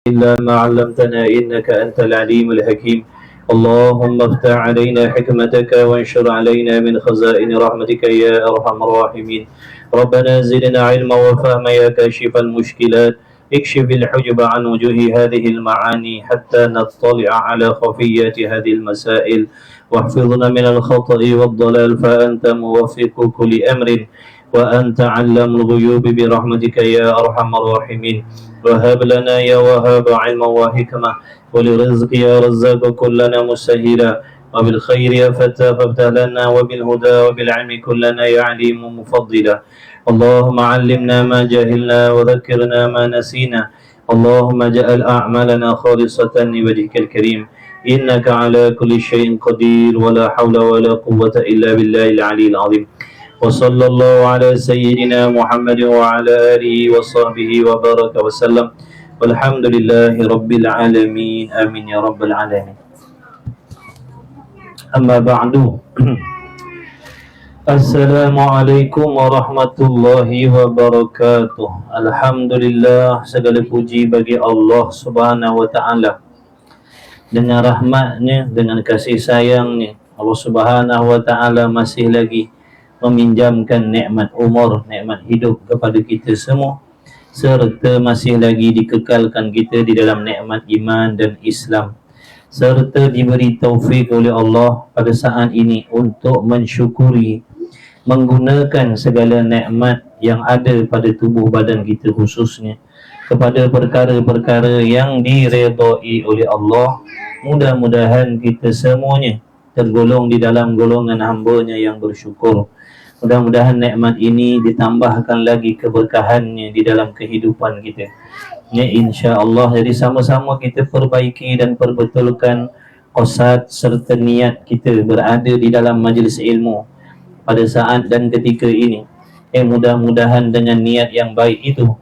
إلا ما علمتنا إنك أنت العليم الحكيم. اللهم افتح علينا حكمتك وانشر علينا من خزائن رحمتك يا أرحم الراحمين. ربنا زدنا علما وفهما يا كاشف المشكلات. اكشف الحجب عن وجوه هذه المعاني حتى نطلع على خفيات هذه المسائل، واحفظنا من الخطأ والضلال فأنت موفق كل أمر، وأنت علام الغيوب برحمتك يا أرحم الراحمين. وهب لنا يا وهاب علما وحكمة، ولرزق يا رزاق كلنا مسهلا، وبالخير يا فتى فافتح لنا، وبالهدى وبالعلم كلنا يا عليم مفضلا. اللهم علمنا ما جهلنا وذكرنا ما نسينا. اللهم اجعل أعمالنا خالصة لوجهك الكريم، إنك على كل شيء قدير، ولا حول ولا قوة إلا بالله العلي العظيم. وصلى الله على سيدنا محمد وعلى آله وصحبه وبارك وسلم، والحمد لله رب العالمين. آمين يا رب العالمين. أما بعد. Assalamualaikum warahmatullahi wabarakatuh. Alhamdulillah, segala puji bagi Allah Subhanahu wa taala. Dengan rahmatnya, dengan kasih sayangnya, Allah Subhanahu wa taala masih lagi meminjamkan nikmat umur, nikmat hidup kepada kita semua, serta masih lagi dikekalkan kita di dalam nikmat iman dan Islam, serta diberi taufik oleh Allah pada saat ini untuk mensyukuri, menggunakan segala nikmat yang ada pada tubuh badan kita khususnya kepada perkara-perkara yang diredai oleh Allah. Mudah-mudahan kita semuanya tergolong di dalam golongan hamba-Nya yang bersyukur. Mudah-mudahan nikmat ini ditambahkan lagi keberkahannya di dalam kehidupan kita. Ya, insya-Allah. Jadi sama-sama kita perbaiki dan perbetulkan qasad serta niat kita berada di dalam majlis ilmu pada saat dan ketika ini. Mudah-mudahan dengan niat yang baik itu,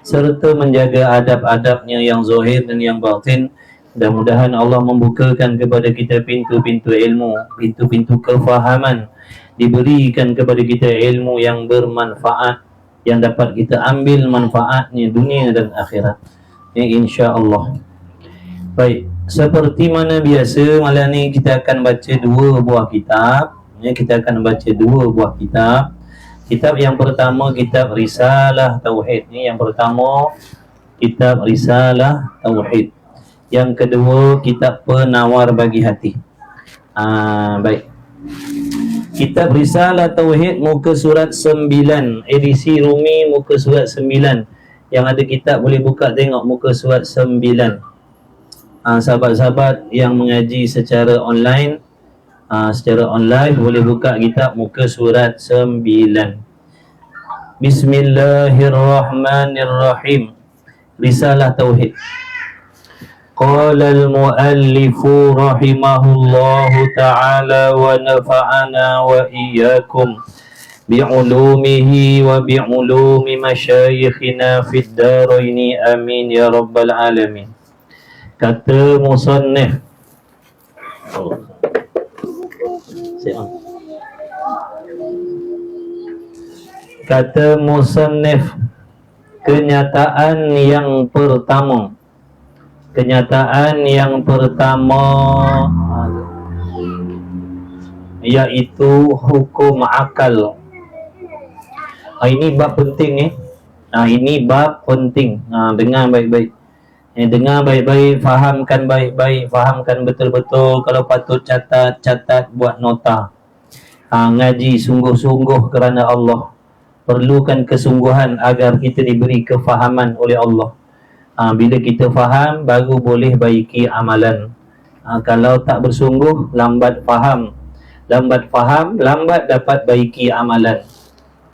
serta menjaga adab-adabnya yang zahir dan yang batin, mudah-mudahan Allah membukakan kepada kita pintu-pintu ilmu, pintu-pintu kefahaman, diberikan kepada kita ilmu yang bermanfaat, yang dapat kita ambil manfaatnya dunia dan akhirat. Insya-Allah. Baik, seperti mana biasa, malam ni kita akan baca dua buah kitab. Kita akan baca dua buah kitab. Kitab yang pertama, kitab Risalah Tauhid. Yang pertama, kitab Risalah Tauhid. Yang kedua, kitab Penawar Bagi Hati. Baik. Kitab Risalah Tauhid, muka surat 9, edisi Rumi, muka surat 9. Yang ada kitab boleh buka tengok muka surat 9. Sahabat-sahabat yang mengaji secara online, boleh buka kitab muka surat 9. Bismillahirrahmanirrahim. Risalah Tauhid. Qala al-muallifu rahimahullahu ta'ala wa nafa'ana wa iyyakum bi'ulumihi wa bi'ulumi masyayikhina fid daraini, amin ya rabbal alamin. Kata musannif, kata musannif, kenyataan yang pertama iaitu hukum akal. Ini bab penting ni. Ini bab penting. Dengar baik-baik. Dengar baik-baik, fahamkan baik-baik, fahamkan betul-betul. Kalau patut catat, buat nota. Ngaji sungguh-sungguh kerana Allah. Perlukan kesungguhan agar kita diberi kefahaman oleh Allah. Bila kita faham, baru boleh baiki amalan. Kalau tak bersungguh, lambat faham, lambat dapat baiki amalan.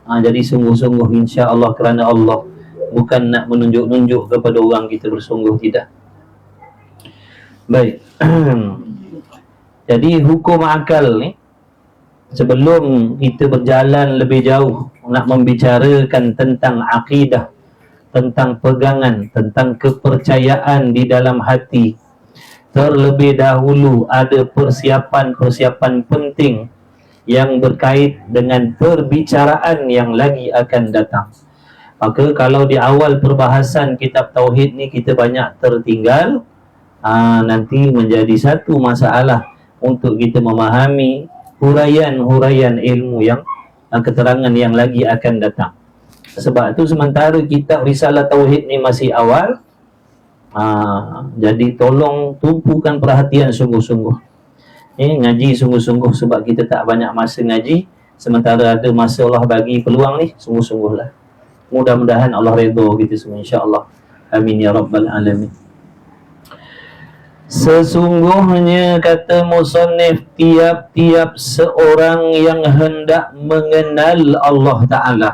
Jadi sungguh-sungguh insya-Allah kerana Allah, bukan nak menunjuk-nunjuk kepada orang kita bersungguh, tidak. Baik. Jadi hukum akal ni, sebelum kita berjalan lebih jauh nak membicarakan tentang akidah, tentang pegangan, tentang kepercayaan di dalam hati, terlebih dahulu ada persiapan-persiapan penting yang berkait dengan perbicaraan yang lagi akan datang. Maka kalau di awal perbahasan kitab Tauhid ni kita banyak tertinggal, nanti menjadi satu masalah untuk kita memahami huraian-huraian ilmu yang keterangan yang lagi akan datang. Sebab tu sementara kitab Risalah Tauhid ni masih awal, jadi tolong tumpukan perhatian sungguh-sungguh. Ngaji sungguh-sungguh sebab kita tak banyak masa ngaji. Sementara ada masa Allah bagi peluang ni, sungguh-sungguhlah. Mudah-mudahan Allah redha kita semua, insya-Allah. Amin ya rabbal alamin. Sesungguhnya kata musannif, tiap-tiap seorang yang hendak mengenal Allah Ta'ala,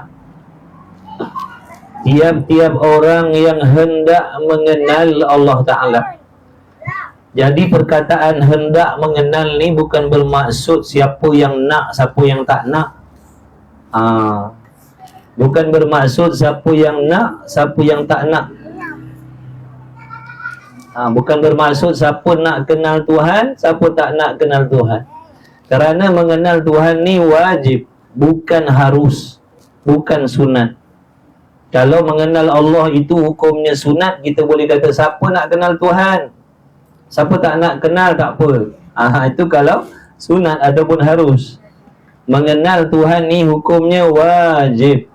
tiap-tiap orang yang hendak mengenal Allah Ta'ala. Jadi perkataan hendak mengenal ni bukan bermaksud siapa yang nak, siapa yang tak nak. Bukan bermaksud siapa yang nak, siapa yang tak nak. Bukan bermaksud siapa nak kenal Tuhan, siapa tak nak kenal Tuhan. Kerana mengenal Tuhan ni wajib, bukan harus, bukan sunat. Kalau mengenal Allah itu hukumnya sunat, kita boleh kata siapa nak kenal Tuhan, siapa tak nak kenal tak apa. Itu kalau sunat ataupun harus. Mengenal Tuhan ni hukumnya wajib.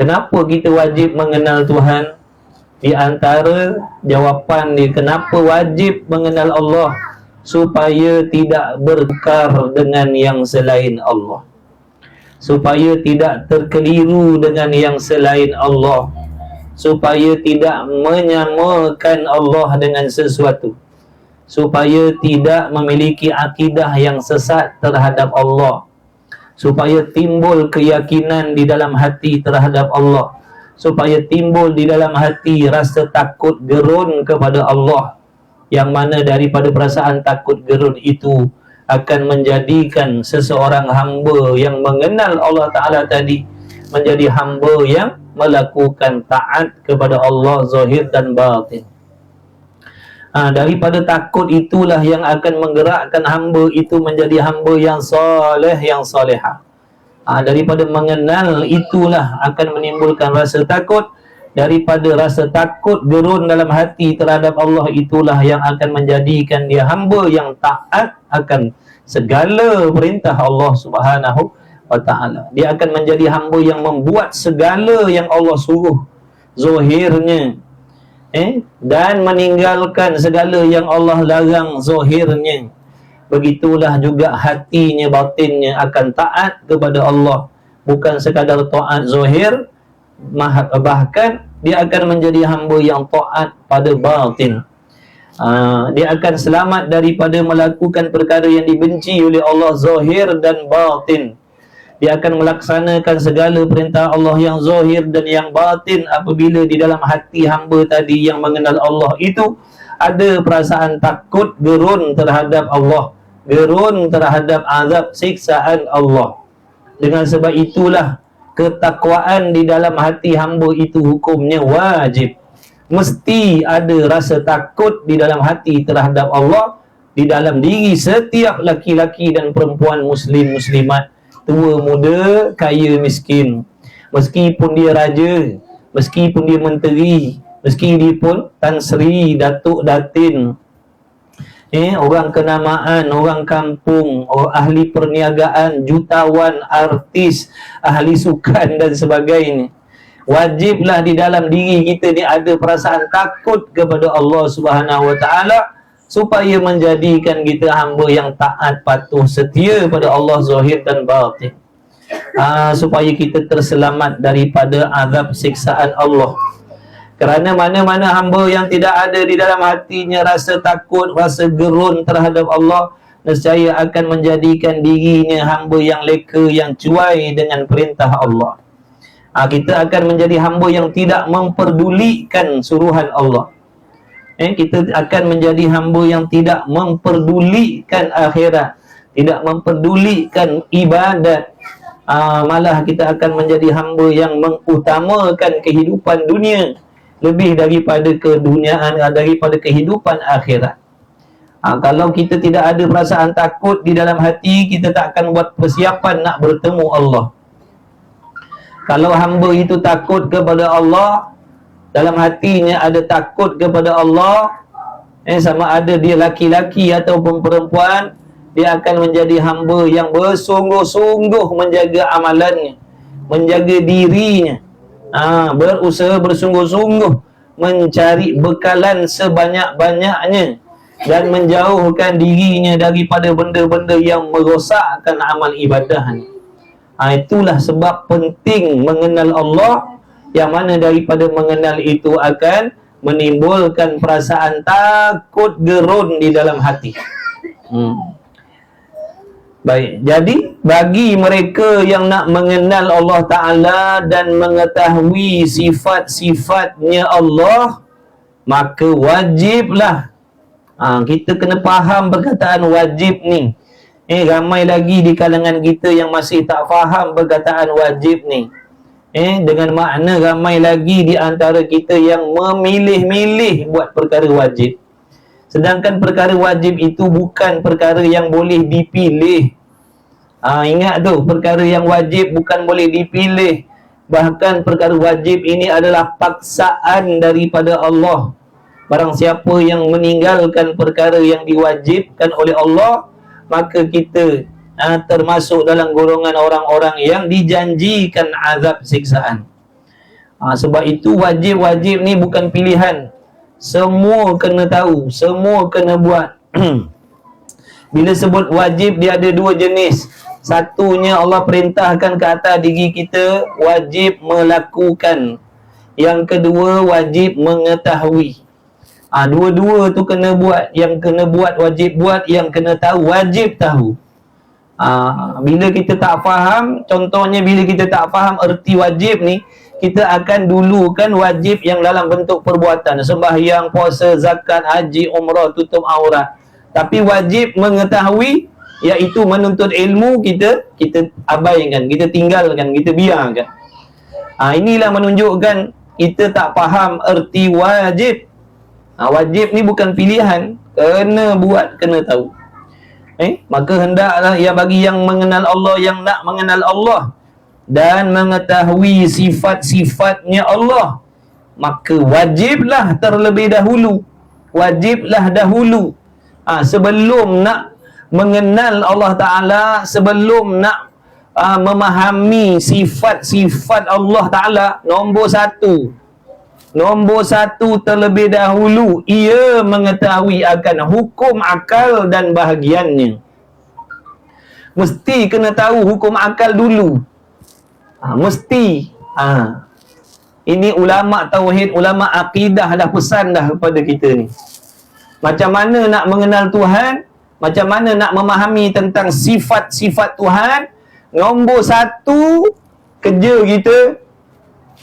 Kenapa kita wajib mengenal Tuhan? Di antara jawapan dia kenapa wajib mengenal Allah, supaya tidak bertukar dengan yang selain Allah, supaya tidak terkeliru dengan yang selain Allah, supaya tidak menyamakan Allah dengan sesuatu, supaya tidak memiliki akidah yang sesat terhadap Allah, supaya timbul keyakinan di dalam hati terhadap Allah, supaya timbul di dalam hati rasa takut gerun kepada Allah, yang mana daripada perasaan takut gerun itu akan menjadikan seseorang hamba yang mengenal Allah Ta'ala tadi menjadi hamba yang melakukan taat kepada Allah zahir dan batin. Daripada takut itulah yang akan menggerakkan hamba itu menjadi hamba yang soleh, yang solehah. Daripada mengenal itulah akan menimbulkan rasa takut. Daripada rasa takut gerun dalam hati terhadap Allah itulah yang akan menjadikan dia hamba yang taat akan segala perintah Allah Subhanahu wa Ta'ala. Dia akan menjadi hamba yang membuat segala yang Allah suruh zahirnya, dan meninggalkan segala yang Allah larang zahirnya. Begitulah juga hatinya, batinnya akan taat kepada Allah, bukan sekadar taat zahir, bahkan dia akan menjadi hamba yang taat pada batin. Dia akan selamat daripada melakukan perkara yang dibenci oleh Allah zahir dan batin. Dia akan melaksanakan segala perintah Allah yang zahir dan yang batin apabila di dalam hati hamba tadi yang mengenal Allah itu ada perasaan takut gerun terhadap Allah, gerun terhadap azab siksaan Allah. Dengan sebab itulah ketakwaan di dalam hati hamba itu hukumnya wajib. Mesti ada rasa takut di dalam hati terhadap Allah di dalam diri setiap laki-laki dan perempuan muslim muslimat, tua muda, kaya miskin. Meskipun dia raja, meskipun dia menteri, meskipun Tan Sri, Datuk Datin, orang kenamaan, orang kampung, ahli perniagaan, jutawan, artis, ahli sukan dan sebagainya. Wajiblah di dalam diri kita ni ada perasaan takut kepada Allah Subhanahu wa Ta'ala, supaya menjadikan kita hamba yang taat, patuh, setia pada Allah zahir dan batin. Supaya kita terselamat daripada azab siksaan Allah. Kerana mana-mana hamba yang tidak ada di dalam hatinya rasa takut, rasa gerun terhadap Allah, nescaya akan menjadikan dirinya hamba yang leka, yang cuai dengan perintah Allah. Kita akan menjadi hamba yang tidak memperdulikan suruhan Allah. Kita akan menjadi hamba yang tidak memperdulikan akhirat, tidak memperdulikan ibadat. Malah kita akan menjadi hamba yang mengutamakan kehidupan dunia lebih daripada keduniaan, daripada kehidupan akhirat. Kalau kita tidak ada perasaan takut di dalam hati, kita tak akan buat persiapan nak bertemu Allah. Kalau hamba itu takut kepada Allah, dalam hatinya ada takut kepada Allah, sama ada dia laki-laki ataupun perempuan, dia akan menjadi hamba yang bersungguh-sungguh menjaga amalannya, menjaga dirinya, berusaha bersungguh-sungguh mencari bekalan sebanyak-banyaknya dan menjauhkan dirinya daripada benda-benda yang merosakkan amal ibadahnya. Itulah sebab penting mengenal Allah, yang mana daripada mengenal itu akan menimbulkan perasaan takut gerun di dalam hati. Baik, jadi bagi mereka yang nak mengenal Allah Ta'ala dan mengetahui sifat-sifatnya Allah, maka wajiblah kita kena faham perkataan wajib ni. Ramai lagi di kalangan kita yang masih tak faham perkataan wajib ni. Dengan makna ramai lagi di antara kita yang memilih-milih buat perkara wajib. Sedangkan perkara wajib itu bukan perkara yang boleh dipilih. Ingat tu, perkara yang wajib bukan boleh dipilih. Bahkan perkara wajib ini adalah paksaan daripada Allah. Barang siapa yang meninggalkan perkara yang diwajibkan oleh Allah, maka kita termasuk dalam golongan orang-orang yang dijanjikan azab siksaan. Sebab itu wajib-wajib ni bukan pilihan. Semua kena tahu, semua kena buat. Bila sebut wajib, dia ada dua jenis. Satunya Allah perintahkan ke atas diri kita, wajib melakukan. Yang kedua, wajib mengetahui. Dua-dua tu kena buat. Yang kena buat wajib buat, yang kena tahu wajib tahu. Bila kita tak faham, contohnya bila kita tak faham erti wajib ni, kita akan dulukan wajib yang dalam bentuk perbuatan, sembahyang, puasa, zakat, haji, umrah, tutup aurat. Tapi wajib mengetahui, iaitu menuntut ilmu, kita abaikan, kita tinggalkan, kita biarkan. Inilah menunjukkan kita tak faham erti wajib. Wajib ni bukan pilihan, kena buat, kena tahu. Maka hendaklah bagi yang mengenal Allah, yang nak mengenal Allah dan mengetahui sifat-sifatnya Allah, maka wajiblah terlebih dahulu, wajiblah dahulu, sebelum nak mengenal Allah Ta'ala, sebelum nak memahami sifat-sifat Allah Ta'ala, nombor satu terlebih dahulu, ia mengetahui akan hukum akal dan bahagiannya. Mesti kena tahu hukum akal dulu. Mesti. Ini ulama tauhid, ulama akidah dah pesan dah kepada kita ni. Macam mana nak mengenal Tuhan, macam mana nak memahami tentang sifat-sifat Tuhan. Nombor satu, kerja kita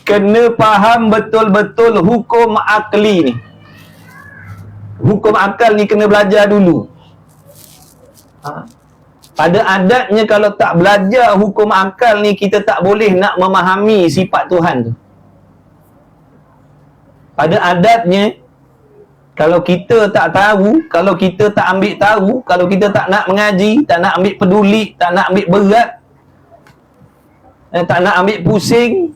kena faham betul-betul hukum akli ni. Hukum akal ni kena belajar dulu. Pada adatnya kalau tak belajar hukum akal ni, kita tak boleh nak memahami sifat Tuhan tu. Pada adatnya, kalau kita tak tahu, kalau kita tak ambil tahu, kalau kita tak nak mengaji, tak nak ambil peduli, tak nak ambil berat, tak nak ambil pusing,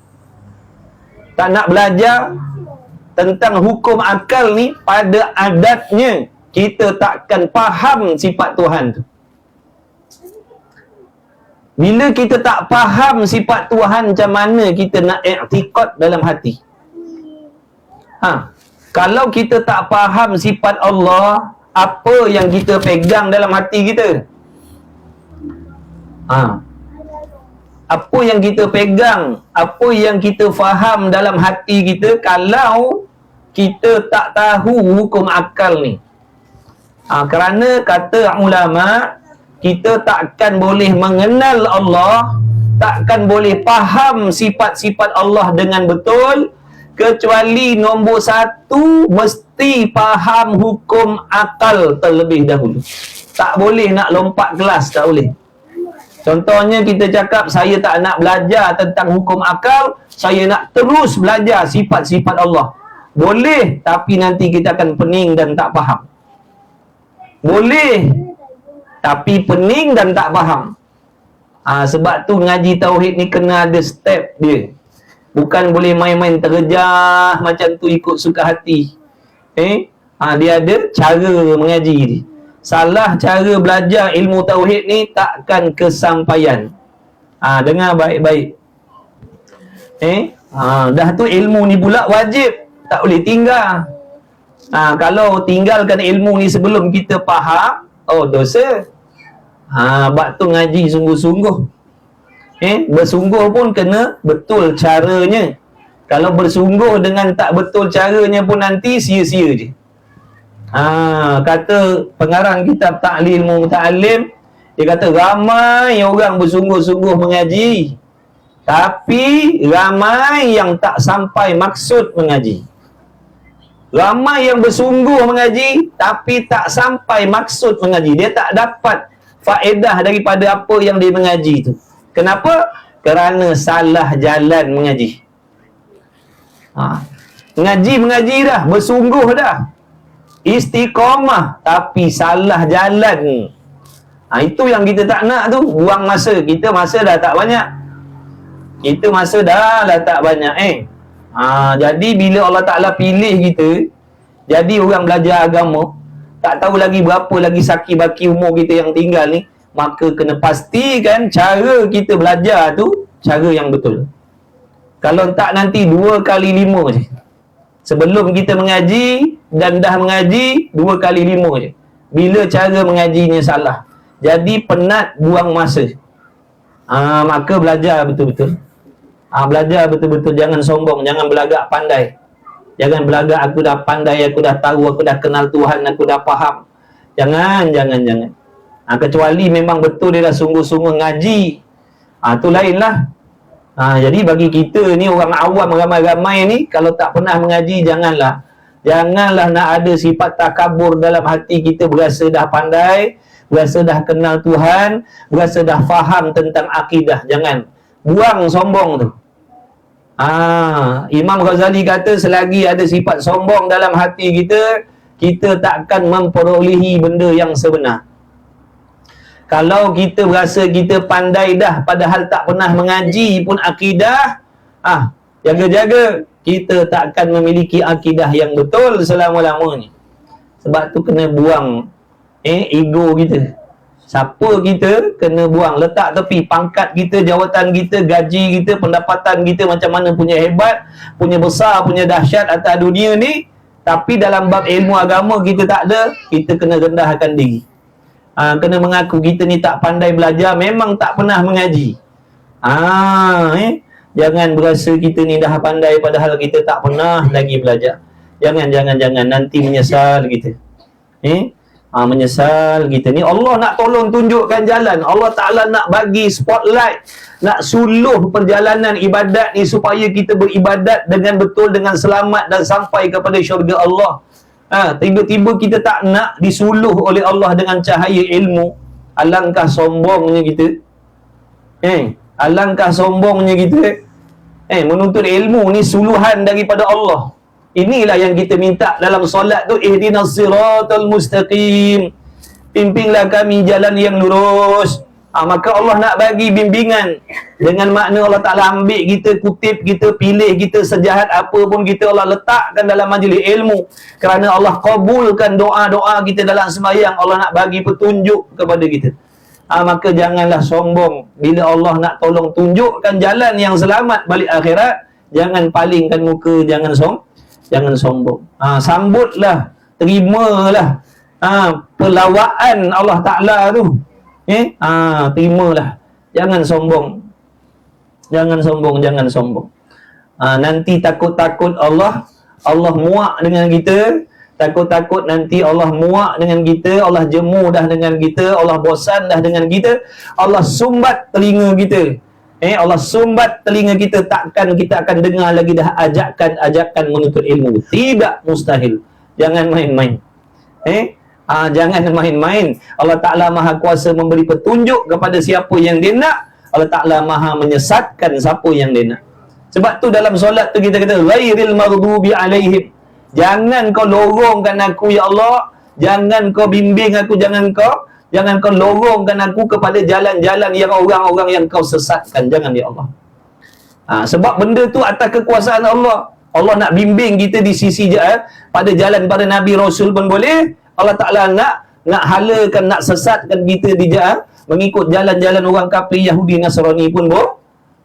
tak nak belajar tentang hukum akal ni, pada adatnya kita takkan faham sifat Tuhan tu. Bila kita tak faham sifat Tuhan, macam mana kita nak i'tiqad dalam hati? Kalau kita tak faham sifat Allah, apa yang kita pegang dalam hati kita? Apa yang kita pegang, apa yang kita faham dalam hati kita, kalau kita tak tahu hukum akal ni? Kerana kata ulama, kita takkan boleh mengenal Allah, takkan boleh faham sifat-sifat Allah dengan betul, kecuali nombor satu, mesti faham hukum akal terlebih dahulu. Tak boleh nak lompat kelas, tak boleh. Contohnya kita cakap, saya tak nak belajar tentang hukum akal, saya nak terus belajar sifat-sifat Allah. Boleh, tapi nanti kita akan pening dan tak faham. Boleh, tapi pening dan tak faham. Sebab tu ngaji tauhid ni kena ada step dia. Bukan boleh main-main terjah macam tu ikut suka hati. Dia ada cara mengaji ni. Salah cara belajar ilmu tauhid ni takkan kesampaian. Dengar baik-baik. Dah tu ilmu ni pula wajib, tak boleh tinggal. Kalau tinggalkan ilmu ni sebelum kita faham, dosa. Bab tu ngaji sungguh-sungguh. Bersungguh pun kena betul caranya. Kalau bersungguh dengan tak betul caranya pun nanti sia-sia je. Kata pengarang kitab Ta'lil Muta'allim, dia kata ramai orang bersungguh-sungguh mengaji, tapi ramai yang tak sampai maksud mengaji. Ramai yang bersungguh mengaji tapi tak sampai maksud mengaji. Dia tak dapat faedah daripada apa yang dia mengaji tu. Kenapa? Kerana salah jalan mengaji. Mengaji dah, bersungguh dah, istiqamah, tapi salah jalan. Itu yang kita tak nak tu. Buang masa. Kita masa dah tak banyak. Jadi bila Allah Ta'ala pilih kita jadi orang belajar agama, tak tahu lagi berapa lagi saki baki umur kita yang tinggal ni, maka kena pastikan cara kita belajar tu cara yang betul. Kalau tak nanti 2 kali 5 je. Sebelum kita mengaji dan dah mengaji 2 kali 5 je. Bila cara mengajinya salah, jadi penat, buang masa. Maka belajar betul-betul. Belajar betul-betul. Jangan sombong, jangan belagak pandai. Jangan belagak aku dah pandai, aku dah tahu, aku dah kenal Tuhan, aku dah faham. Jangan. Kecuali memang betul dia dah sungguh-sungguh ngaji. Tu lain lah. Jadi bagi kita ni orang awam ramai-ramai ni, kalau tak pernah mengaji, janganlah nak ada sifat takabur dalam hati kita, berasa dah pandai, berasa dah kenal Tuhan, berasa dah faham tentang akidah. Jangan. Buang sombong tu. Imam Ghazali kata selagi ada sifat sombong dalam hati kita, kita takkan memperolehi benda yang sebenar. Kalau kita berasa kita pandai dah padahal tak pernah mengaji pun akidah, jaga-jaga, kita takkan memiliki akidah yang betul selama-lamanya. Sebab tu kena buang ego kita. Siapa kita kena buang, letak tepi. Pangkat kita, jawatan kita, gaji kita, pendapatan kita macam mana punya hebat, punya besar, punya dahsyat atas dunia ni, tapi dalam bab ilmu agama kita tak ada, kita kena rendahkan diri. Kena mengaku kita ni tak pandai belajar, memang tak pernah mengaji. Jangan berasa kita ni dah pandai padahal kita tak pernah lagi belajar. Jangan, nanti menyesal kita. Menyesal kita ni. Allah nak tolong tunjukkan jalan. Allah Ta'ala nak bagi spotlight, nak suluh perjalanan ibadat ni supaya kita beribadat dengan betul, dengan selamat dan sampai kepada syurga Allah. Tiba-tiba kita tak nak disuluh oleh Allah dengan cahaya ilmu. Alangkah sombongnya kita. Alangkah sombongnya kita. Menuntut ilmu ni suluhan daripada Allah. Inilah yang kita minta dalam solat tu, ihdinas siratal mustaqim, pimpinlah kami jalan yang lurus. Maka Allah nak bagi bimbingan dengan makna Allah Ta'ala ambil kita, kutip kita, pilih kita, sejahat apa pun kita Allah letakkan dalam majlis ilmu, kerana Allah kabulkan doa-doa kita dalam sembahyang. Allah nak bagi petunjuk kepada kita. Maka janganlah sombong. Bila Allah nak tolong tunjukkan jalan yang selamat balik akhirat, jangan palingkan muka, jangan sombong. Sambutlah, terimalah pelawaan Allah Ta'ala tu. Terimalah. Jangan sombong. Nanti takut-takut Allah muak dengan kita. Takut-takut nanti Allah muak dengan kita, Allah jemu dah dengan kita, Allah bosan dah dengan kita, Allah sumbat telinga kita. Allah sumbat telinga kita, takkan kita akan dengar lagi dah ajakan menuntut ilmu. Tidak, mustahil. Jangan main-main. Jangan main-main. Allah Ta'ala Maha Kuasa memberi petunjuk kepada siapa yang dia nak. Allah Ta'ala Maha menyesatkan siapa yang dia nak. Sebab tu dalam solat tu kita kata ghairil maghdubi alaihim. Jangan kau lorongkan aku ya Allah, jangan kau bimbing aku, jangan kau lorongkan aku kepada jalan-jalan yang orang-orang yang kau sesatkan. Jangan ya Allah. Sebab benda tu atas kekuasaan Allah. Allah nak bimbing kita di sisi pada jalan pada Nabi Rasul pun boleh. Allah Ta'ala nak halakan, nak sesatkan kita di mengikut jalan-jalan orang kafir Yahudi Nasrani pun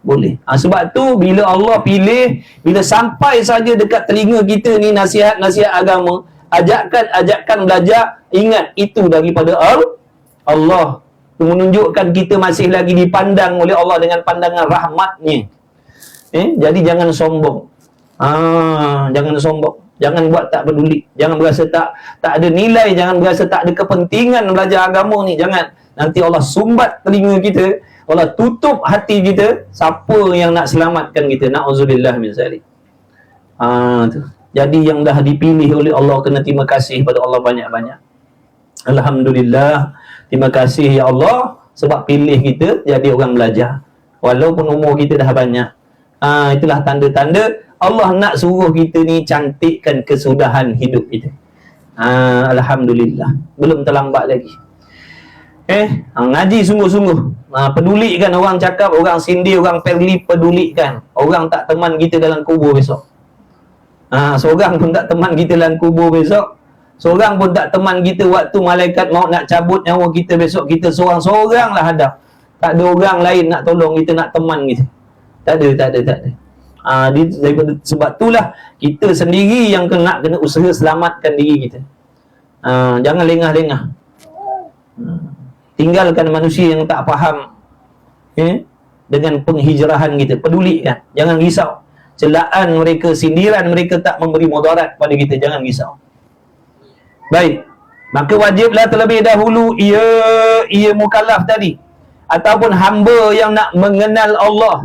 boleh. Sebab tu bila Allah pilih, bila sampai saja dekat telinga kita ni nasihat-nasihat agama, ajakan belajar, ingat itu daripada Allah. Itu menunjukkan kita masih lagi dipandang oleh Allah dengan pandangan rahmatnya. Jadi jangan sombong. Jangan sombong. Jangan buat tak peduli. Jangan berasa tak ada nilai. Jangan berasa tak ada kepentingan belajar agama ni. Jangan. Nanti Allah sumbat telinga kita. Allah tutup hati kita. Siapa yang nak selamatkan kita? Na'udzubillah min zalik. Jadi yang dah dipilih oleh Allah, kena terima kasih pada Allah banyak-banyak. Alhamdulillah. Terima kasih ya Allah sebab pilih kita jadi orang belajar. Walaupun umur kita dah banyak. Itulah tanda-tanda Allah nak suruh kita ni cantikkan kesudahan hidup kita. Alhamdulillah. Belum terlambat lagi. Ngaji sungguh-sungguh. Pedulikan orang cakap, orang sindir, orang perli, pedulikan. Orang tak teman kita dalam kubur besok. Seorang pun tak teman kita dalam kubur besok. Seorang pun tak teman kita waktu malaikat maut nak cabut nyawa kita besok. Kita seorang-seorang lah hadap. Tak ada orang lain nak tolong kita, nak teman kita. Tak ada. Sebab itulah kita sendiri yang kena usaha selamatkan diri kita. Jangan lengah-lengah. Tinggalkan manusia yang tak faham dengan penghijrahan kita. Pedulikan. Jangan risau. Celaan mereka, sindiran mereka tak memberi mudarat pada kita. Jangan risau. Baik. Maka wajiblah terlebih dahulu ia mukallaf tadi, ataupun hamba yang nak mengenal Allah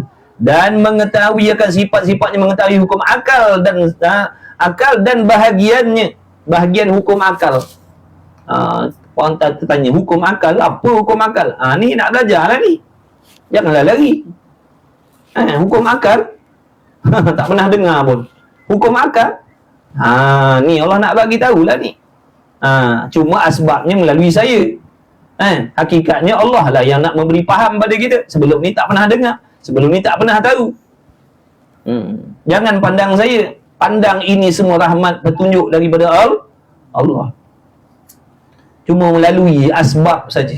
dan mengetahui akan sifat-sifatnya, mengetahui hukum akal dan bahagian hukum akal. Orang tanya hukum akal, apa hukum akal? Ni nak belajar lah ni. Janganlah lari. Hukum akal tak pernah dengar pun. Hukum akal ni Allah nak bagi tahulah ni. Cuma asbabnya melalui saya. Hakikatnya Allah lah yang nak memberi faham pada kita. Sebelum ni tak pernah dengar. Sebelum ni tak pernah tahu. Jangan pandang saya. Pandang ini semua rahmat petunjuk daripada Allah. Cuma melalui asbab saja.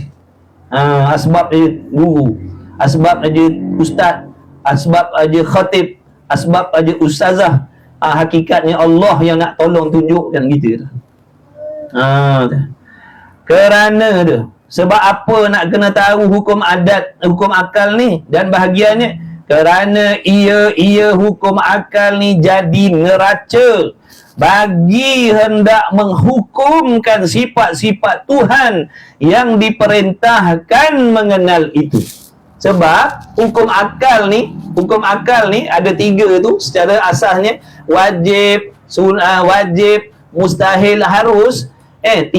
Asbab aja guru, asbab aja ustaz, asbab aja khatib, asbab aja ustazah. Hakikatnya Allah yang nak tolong tunjukkan kita. Kerana tu. Sebab apa nak kena tahu hukum adat, hukum akal ni dan bahagiannya? Kerana ia hukum akal ni jadi neraca bagi hendak menghukumkan sifat-sifat Tuhan yang diperintahkan mengenal itu. Sebab hukum akal ni ada 3 tu secara asasnya: wajib, sunnah, wajib, mustahil, harus. 3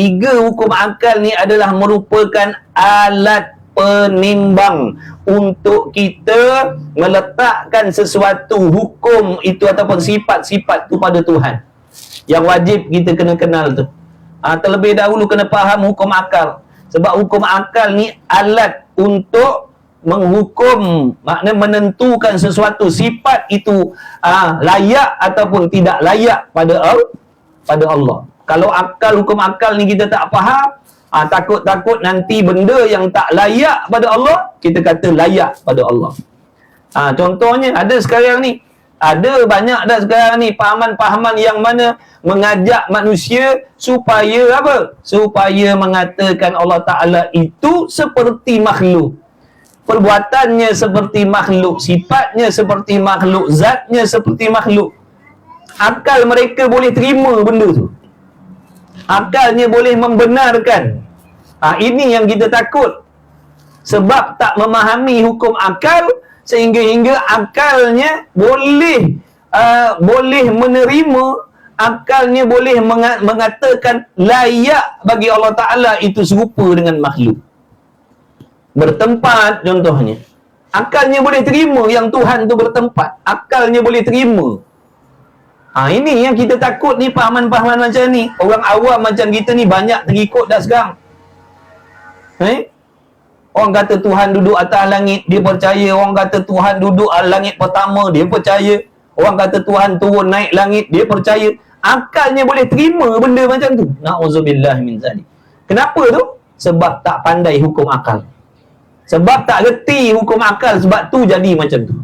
hukum akal ni adalah merupakan alat penimbang untuk kita meletakkan sesuatu hukum itu ataupun sifat-sifat tu pada Tuhan. Yang wajib kita kena kenal tu. Terlebih dahulu kena faham hukum akal. Sebab hukum akal ni alat untuk menghukum, maknanya menentukan sesuatu sifat itu layak ataupun tidak layak pada Allah. Kalau hukum akal ni kita tak faham, takut-takut nanti benda yang tak layak pada Allah, kita kata layak pada Allah. Contohnya ada sekarang ni, ada banyak dah sekarang ni pahaman-pahaman yang mana mengajak manusia supaya apa? Supaya mengatakan Allah Ta'ala itu seperti makhluk. Perbuatannya seperti makhluk, sifatnya seperti makhluk, zatnya seperti makhluk. Akal mereka boleh terima benda tu. Akalnya boleh membenarkan. Ini yang kita takut. Sebab tak memahami hukum akal, sehingga akalnya boleh menerima, akalnya boleh mengatakan layak bagi Allah Ta'ala itu serupa dengan makhluk. Bertempat contohnya. Akalnya boleh terima yang Tuhan tu bertempat. Akalnya boleh terima. Ini yang kita takut ni, pahaman-pahaman macam ni. Orang awam macam kita ni banyak terikut dah sekarang. Orang kata Tuhan duduk atas langit, dia percaya. Orang kata Tuhan duduk langit pertama, dia percaya. Orang kata Tuhan turun naik langit, dia percaya. Akalnya boleh terima benda macam tu. Na'udzubillah min zalik. Kenapa tu? Sebab tak pandai hukum akal. Sebab tak reti hukum akal, sebab tu jadi macam tu.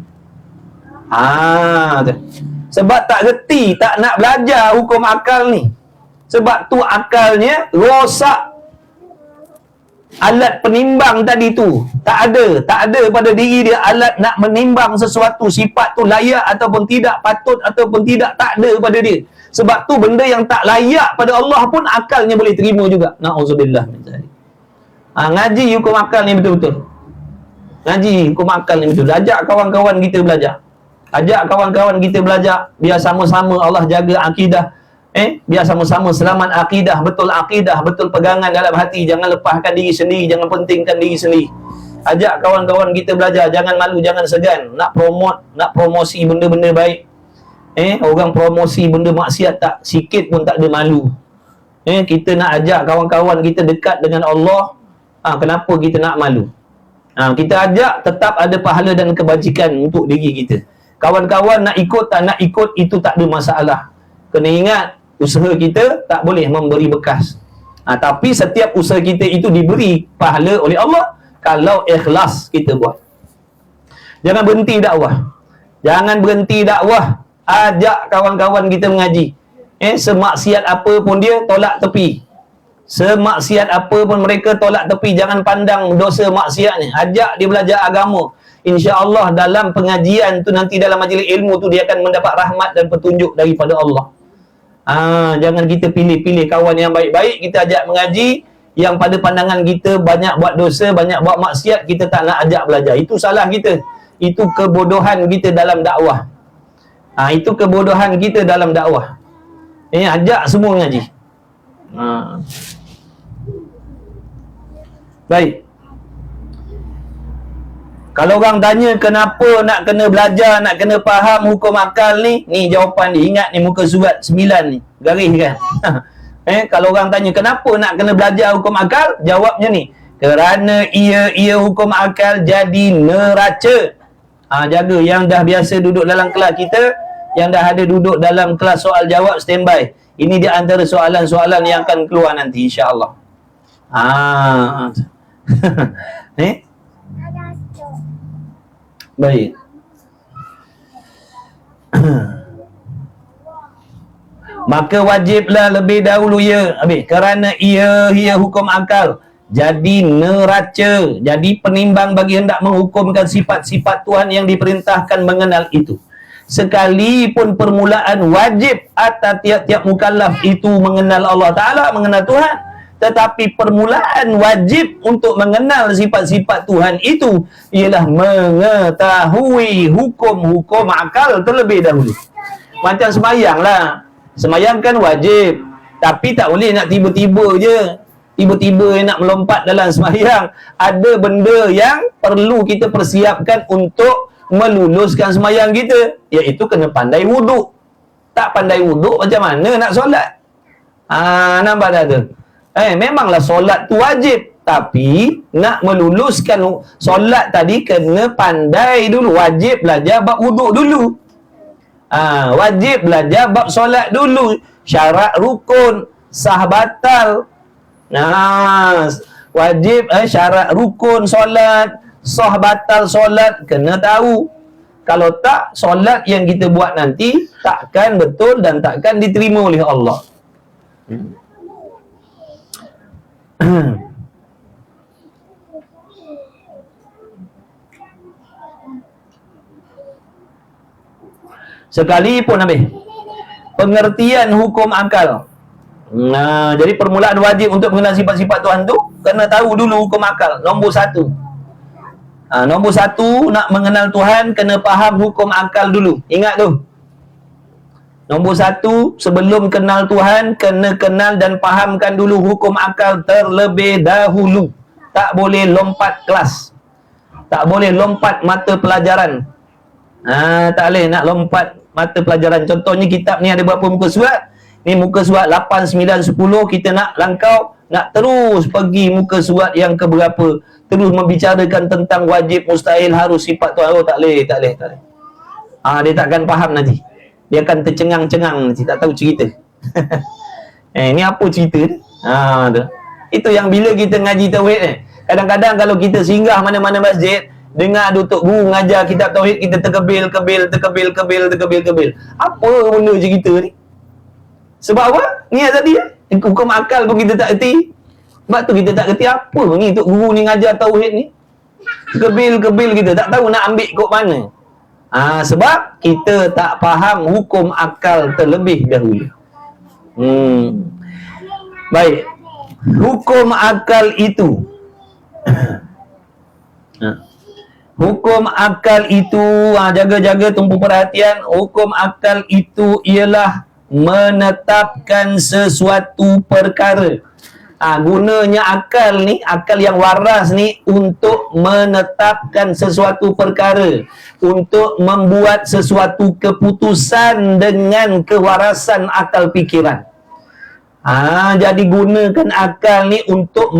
Sebab tak reti, tak nak belajar hukum akal ni. Sebab tu akalnya rosak. Alat penimbang tadi tu tak ada pada diri dia alat nak menimbang sesuatu, sifat tu layak ataupun tidak, patut ataupun tidak, tak ada pada dia. Sebab tu benda yang tak layak pada Allah pun akalnya boleh terima juga. Na'udzubillah min zalik. Ngaji hukum akal ni betul-betul. Ngaji hukum akal ni betul. Ajak kawan-kawan kita belajar. Ajak kawan-kawan kita belajar, biar sama-sama Allah jaga akidah. Biar sama-sama selamat akidah, betul pegangan dalam hati. Jangan lepaskan diri sendiri, jangan pentingkan diri sendiri. Ajak kawan-kawan kita belajar, jangan malu, jangan segan. Nak promosi benda-benda baik. Orang promosi benda maksiat tak sikit pun tak ada malu. Kita nak ajak kawan-kawan kita dekat dengan Allah. Kenapa kita nak malu? Kita ajak tetap ada pahala dan kebajikan untuk diri kita. Kawan-kawan nak ikut tak nak ikut, itu tak ada masalah. Kena ingat, usaha kita tak boleh memberi bekas. Tapi setiap usaha kita itu diberi pahala oleh Allah kalau ikhlas kita buat. Jangan berhenti dakwah. Jangan berhenti dakwah. Ajak kawan-kawan kita mengaji. Semaksiat apa pun dia, tolak tepi. Semaksiat apa pun mereka, tolak tepi. Jangan pandang dosa maksiat ni. Ajak dia belajar agama. InsyaAllah dalam pengajian tu nanti, dalam majlis ilmu tu, dia akan mendapat rahmat dan petunjuk daripada Allah. Jangan kita pilih-pilih kawan yang baik-baik, kita ajak mengaji. Yang pada pandangan kita banyak buat dosa, banyak buat maksiat, kita tak nak ajak belajar. Itu salah kita. Itu kebodohan kita dalam dakwah. Itu kebodohan kita dalam dakwah. Ajak semua mengaji. Baik. Kalau orang tanya kenapa nak kena belajar, nak kena faham hukum akal ni, ni jawapan dia. Ingat ni muka surat 9 ni, garis kan. Kalau orang tanya kenapa nak kena belajar hukum akal, jawabnya ni, kerana ia hukum akal jadi neraca. Jaga yang dah biasa duduk dalam kelas kita, yang dah ada duduk dalam kelas soal jawab, standby. Ini di antara soalan-soalan yang akan keluar nanti, insya-Allah. Baik. Maka wajiblah lebih dahulu kerana ia hukum akal jadi neraca, jadi penimbang bagi hendak menghukumkan sifat-sifat Tuhan yang diperintahkan mengenal itu. Sekalipun permulaan wajib atas tiap-tiap mukallaf itu mengenal Allah Ta'ala, mengenal Tuhan, tetapi permulaan wajib untuk mengenal sifat-sifat Tuhan itu ialah mengetahui hukum-hukum akal terlebih dahulu. Macam sembahyang lah. Sembahyang kan wajib, tapi tak boleh nak tiba-tiba je, tiba-tiba nak melompat dalam sembahyang. Ada benda yang perlu kita persiapkan untuk meluluskan sembahyang kita, iaitu kena pandai wuduk. Tak pandai wuduk macam mana nak solat? Nampak tak tu? Memanglah solat tu wajib, tapi nak meluluskan solat tadi kena pandai dulu. Wajib belajar bab wuduk dulu. Wajib belajar bab solat dulu. Syarat rukun, sah batal. Wajib syarat rukun solat, sah batal solat kena tahu. Kalau tak, solat yang kita buat nanti takkan betul dan takkan diterima oleh Allah. Sekalipun pengertian hukum akal. Jadi permulaan wajib untuk mengenal sifat-sifat Tuhan tu, kena tahu dulu hukum akal. Nombor 1. Nombor 1, nak mengenal Tuhan, kena faham hukum akal dulu. Ingat tu. Nombor 1, sebelum kenal Tuhan, kena kenal dan fahamkan dulu hukum akal terlebih dahulu. Tak boleh lompat kelas. Tak boleh lompat mata pelajaran. Tak boleh nak lompat mata pelajaran. Contohnya kitab ni ada berapa muka surat? Ni muka surat 8, 9, 10 kita nak langkau, nak terus pergi muka surat yang keberapa, terus membicarakan tentang wajib, mustahil, harus, sifat tu. Oh, tak boleh. Dia takkan faham nanti. Dia akan tercengang-cengang nanti, tak tahu cerita. Ni apa cerita ni? Tu. Itu yang bila kita ngaji tauhid ni. Kadang-kadang kalau kita singgah mana-mana masjid, dengar Datuk Guru mengajar kitab tauhid, kita terkebil. Apa benda cerita ni? Sebab apa? Ni tadi hukum akal pun kita tak erti. Sebab tu kita tak erti apa ni Tok Guru ni ngajar tauhid ni. Kebil kita tak tahu nak ambil kok mana. Sebab kita tak faham hukum akal terlebih dahulu. Baik. Hukum akal itu hukum akal itu, jaga-jaga, tumpu perhatian. Hukum akal itu ialah menetapkan sesuatu perkara. Gunanya akal ni, akal yang waras ni, untuk menetapkan sesuatu perkara, untuk membuat sesuatu keputusan dengan kewarasan akal fikiran. Jadi gunakan akal ni untuk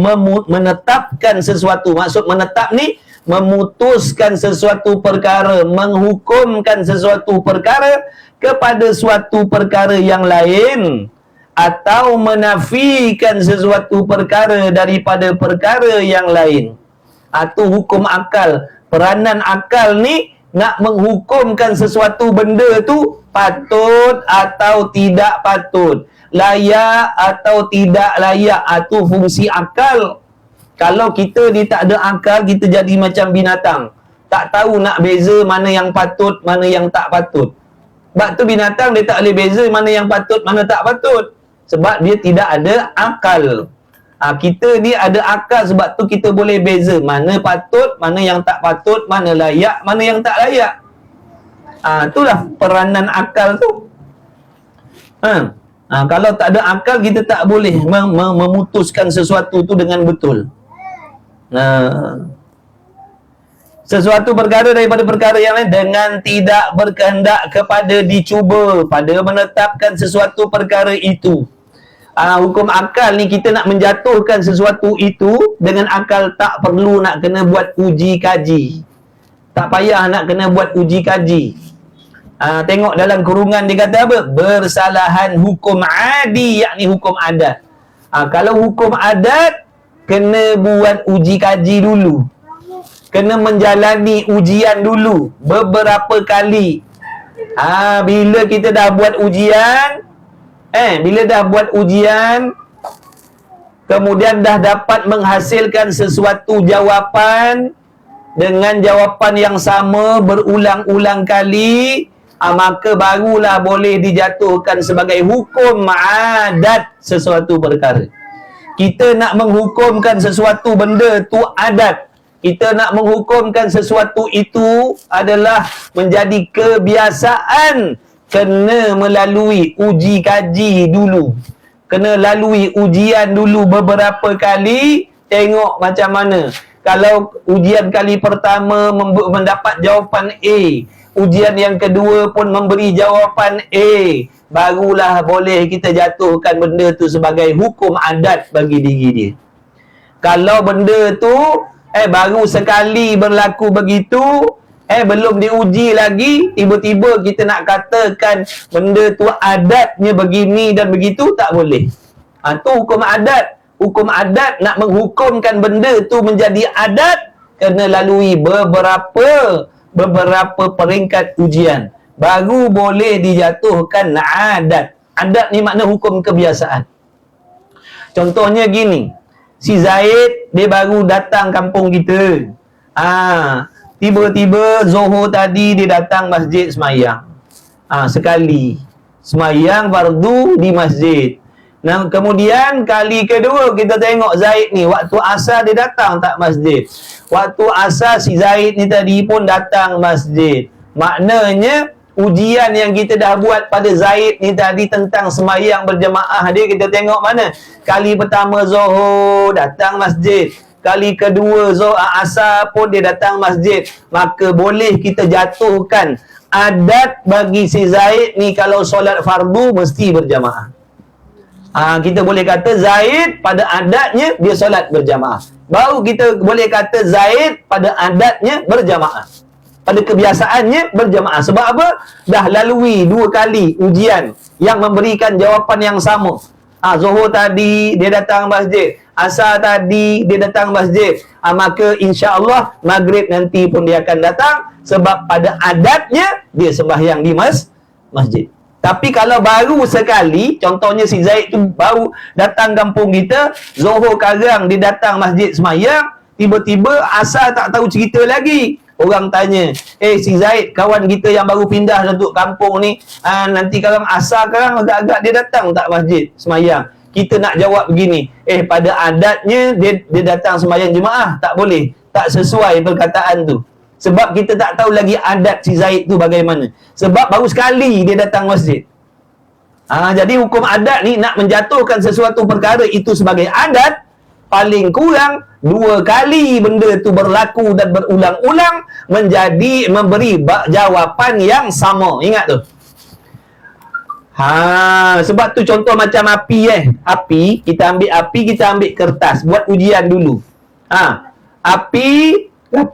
menetapkan sesuatu. Maksud menetap ni, memutuskan sesuatu perkara, menghukumkan sesuatu perkara kepada suatu perkara yang lain, atau menafikan sesuatu perkara daripada perkara yang lain. Itu hukum akal. Peranan akal ni nak menghukumkan sesuatu benda tu patut atau tidak patut, layak atau tidak layak. Itu fungsi akal. Kalau kita ni tak ada akal, kita jadi macam binatang, tak tahu nak beza mana yang patut, mana yang tak patut. Sebab tu binatang dia tak boleh beza mana yang patut, mana tak patut, sebab dia tidak ada akal. Kita ni ada akal, sebab tu kita boleh beza mana patut, mana yang tak patut, mana layak, mana yang tak layak. Itulah peranan akal tu. Kalau tak ada akal, kita tak boleh memutuskan sesuatu tu dengan betul. Sesuatu perkara daripada perkara yang lain dengan tidak berkehendak kepada dicuba pada menetapkan sesuatu perkara itu. Hukum akal ni, kita nak menjatuhkan sesuatu itu dengan akal, tak perlu nak kena buat uji kaji, tak payah nak kena buat uji kaji. Tengok dalam kurungan dia kata apa? Bersalahan hukum adi, yakni hukum adat. Kalau hukum adat, kena buat uji kaji dulu, kena menjalani ujian dulu beberapa kali. Bila kita dah buat ujian, bila dah buat ujian, kemudian dah dapat menghasilkan sesuatu jawapan dengan jawapan yang sama berulang-ulang kali, maka barulah boleh dijatuhkan sebagai hukum adat sesuatu perkara. Kita nak menghukumkan sesuatu benda tu adat, kita nak menghukumkan sesuatu itu adalah menjadi kebiasaan, kena melalui uji kaji dulu, kena lalui ujian dulu beberapa kali, tengok macam mana. Kalau ujian kali pertama mendapat jawapan A, ujian yang kedua pun memberi jawapan A, barulah boleh kita jatuhkan benda tu sebagai hukum adat bagi diri dia. Kalau benda tu baru sekali berlaku begitu, belum diuji lagi, tiba-tiba kita nak katakan benda tu adatnya begini dan begitu, tak boleh. Tu hukum adat. Hukum adat nak menghukumkan benda tu menjadi adat, kena lalui beberapa peringkat ujian, baru boleh dijatuhkan adat. Adat ni makna hukum kebiasaan. Contohnya gini, si Zaid dia baru datang kampung kita. Tiba-tiba Zohor tadi dia datang masjid semayang. Sekali semayang fardu di masjid. Kemudian kali kedua kita tengok Zaid ni, waktu asar dia datang tak masjid. Waktu asar si Zaid ni tadi pun datang masjid. Maknanya ujian yang kita dah buat pada Zaid ni tadi tentang semayang berjemaah dia, kita tengok mana. Kali pertama Zohor datang masjid, kali kedua asar pun dia datang masjid. Maka boleh kita jatuhkan adat bagi si Zaid ni, kalau solat fardu mesti berjamaah. Kita boleh kata Zaid pada adatnya dia solat berjamaah. Baru kita boleh kata Zaid pada adatnya berjamaah, pada kebiasaannya berjamaah. Sebab apa? Dah lalui 2 kali ujian yang memberikan jawapan yang sama. Zuhur tadi dia datang masjid, asar tadi dia datang masjid, maka insya-Allah maghrib nanti pun dia akan datang, sebab pada adatnya dia sembahyang di masjid. Tapi kalau baru sekali, contohnya si Zaid tu baru datang kampung kita, Zuhur karang dia datang masjid sembahyang, tiba-tiba asar tak tahu cerita lagi. Orang tanya, si Zaid, kawan kita yang baru pindah duduk kampung ni, nanti kalau asar sekarang agak-agak dia datang tak masjid semayang. Kita nak jawab begini, pada adatnya dia datang semayang jemaah, tak boleh, tak sesuai perkataan tu. Sebab kita tak tahu lagi adat si Zaid tu bagaimana. Sebab baru sekali dia datang masjid. Jadi hukum adat ni nak menjatuhkan sesuatu perkara itu sebagai adat, paling kurang 2 kali benda tu berlaku dan berulang-ulang menjadi memberi jawapan yang sama. Ingat tu. Sebab tu contoh macam api Api, kita ambil kertas, buat ujian dulu. Api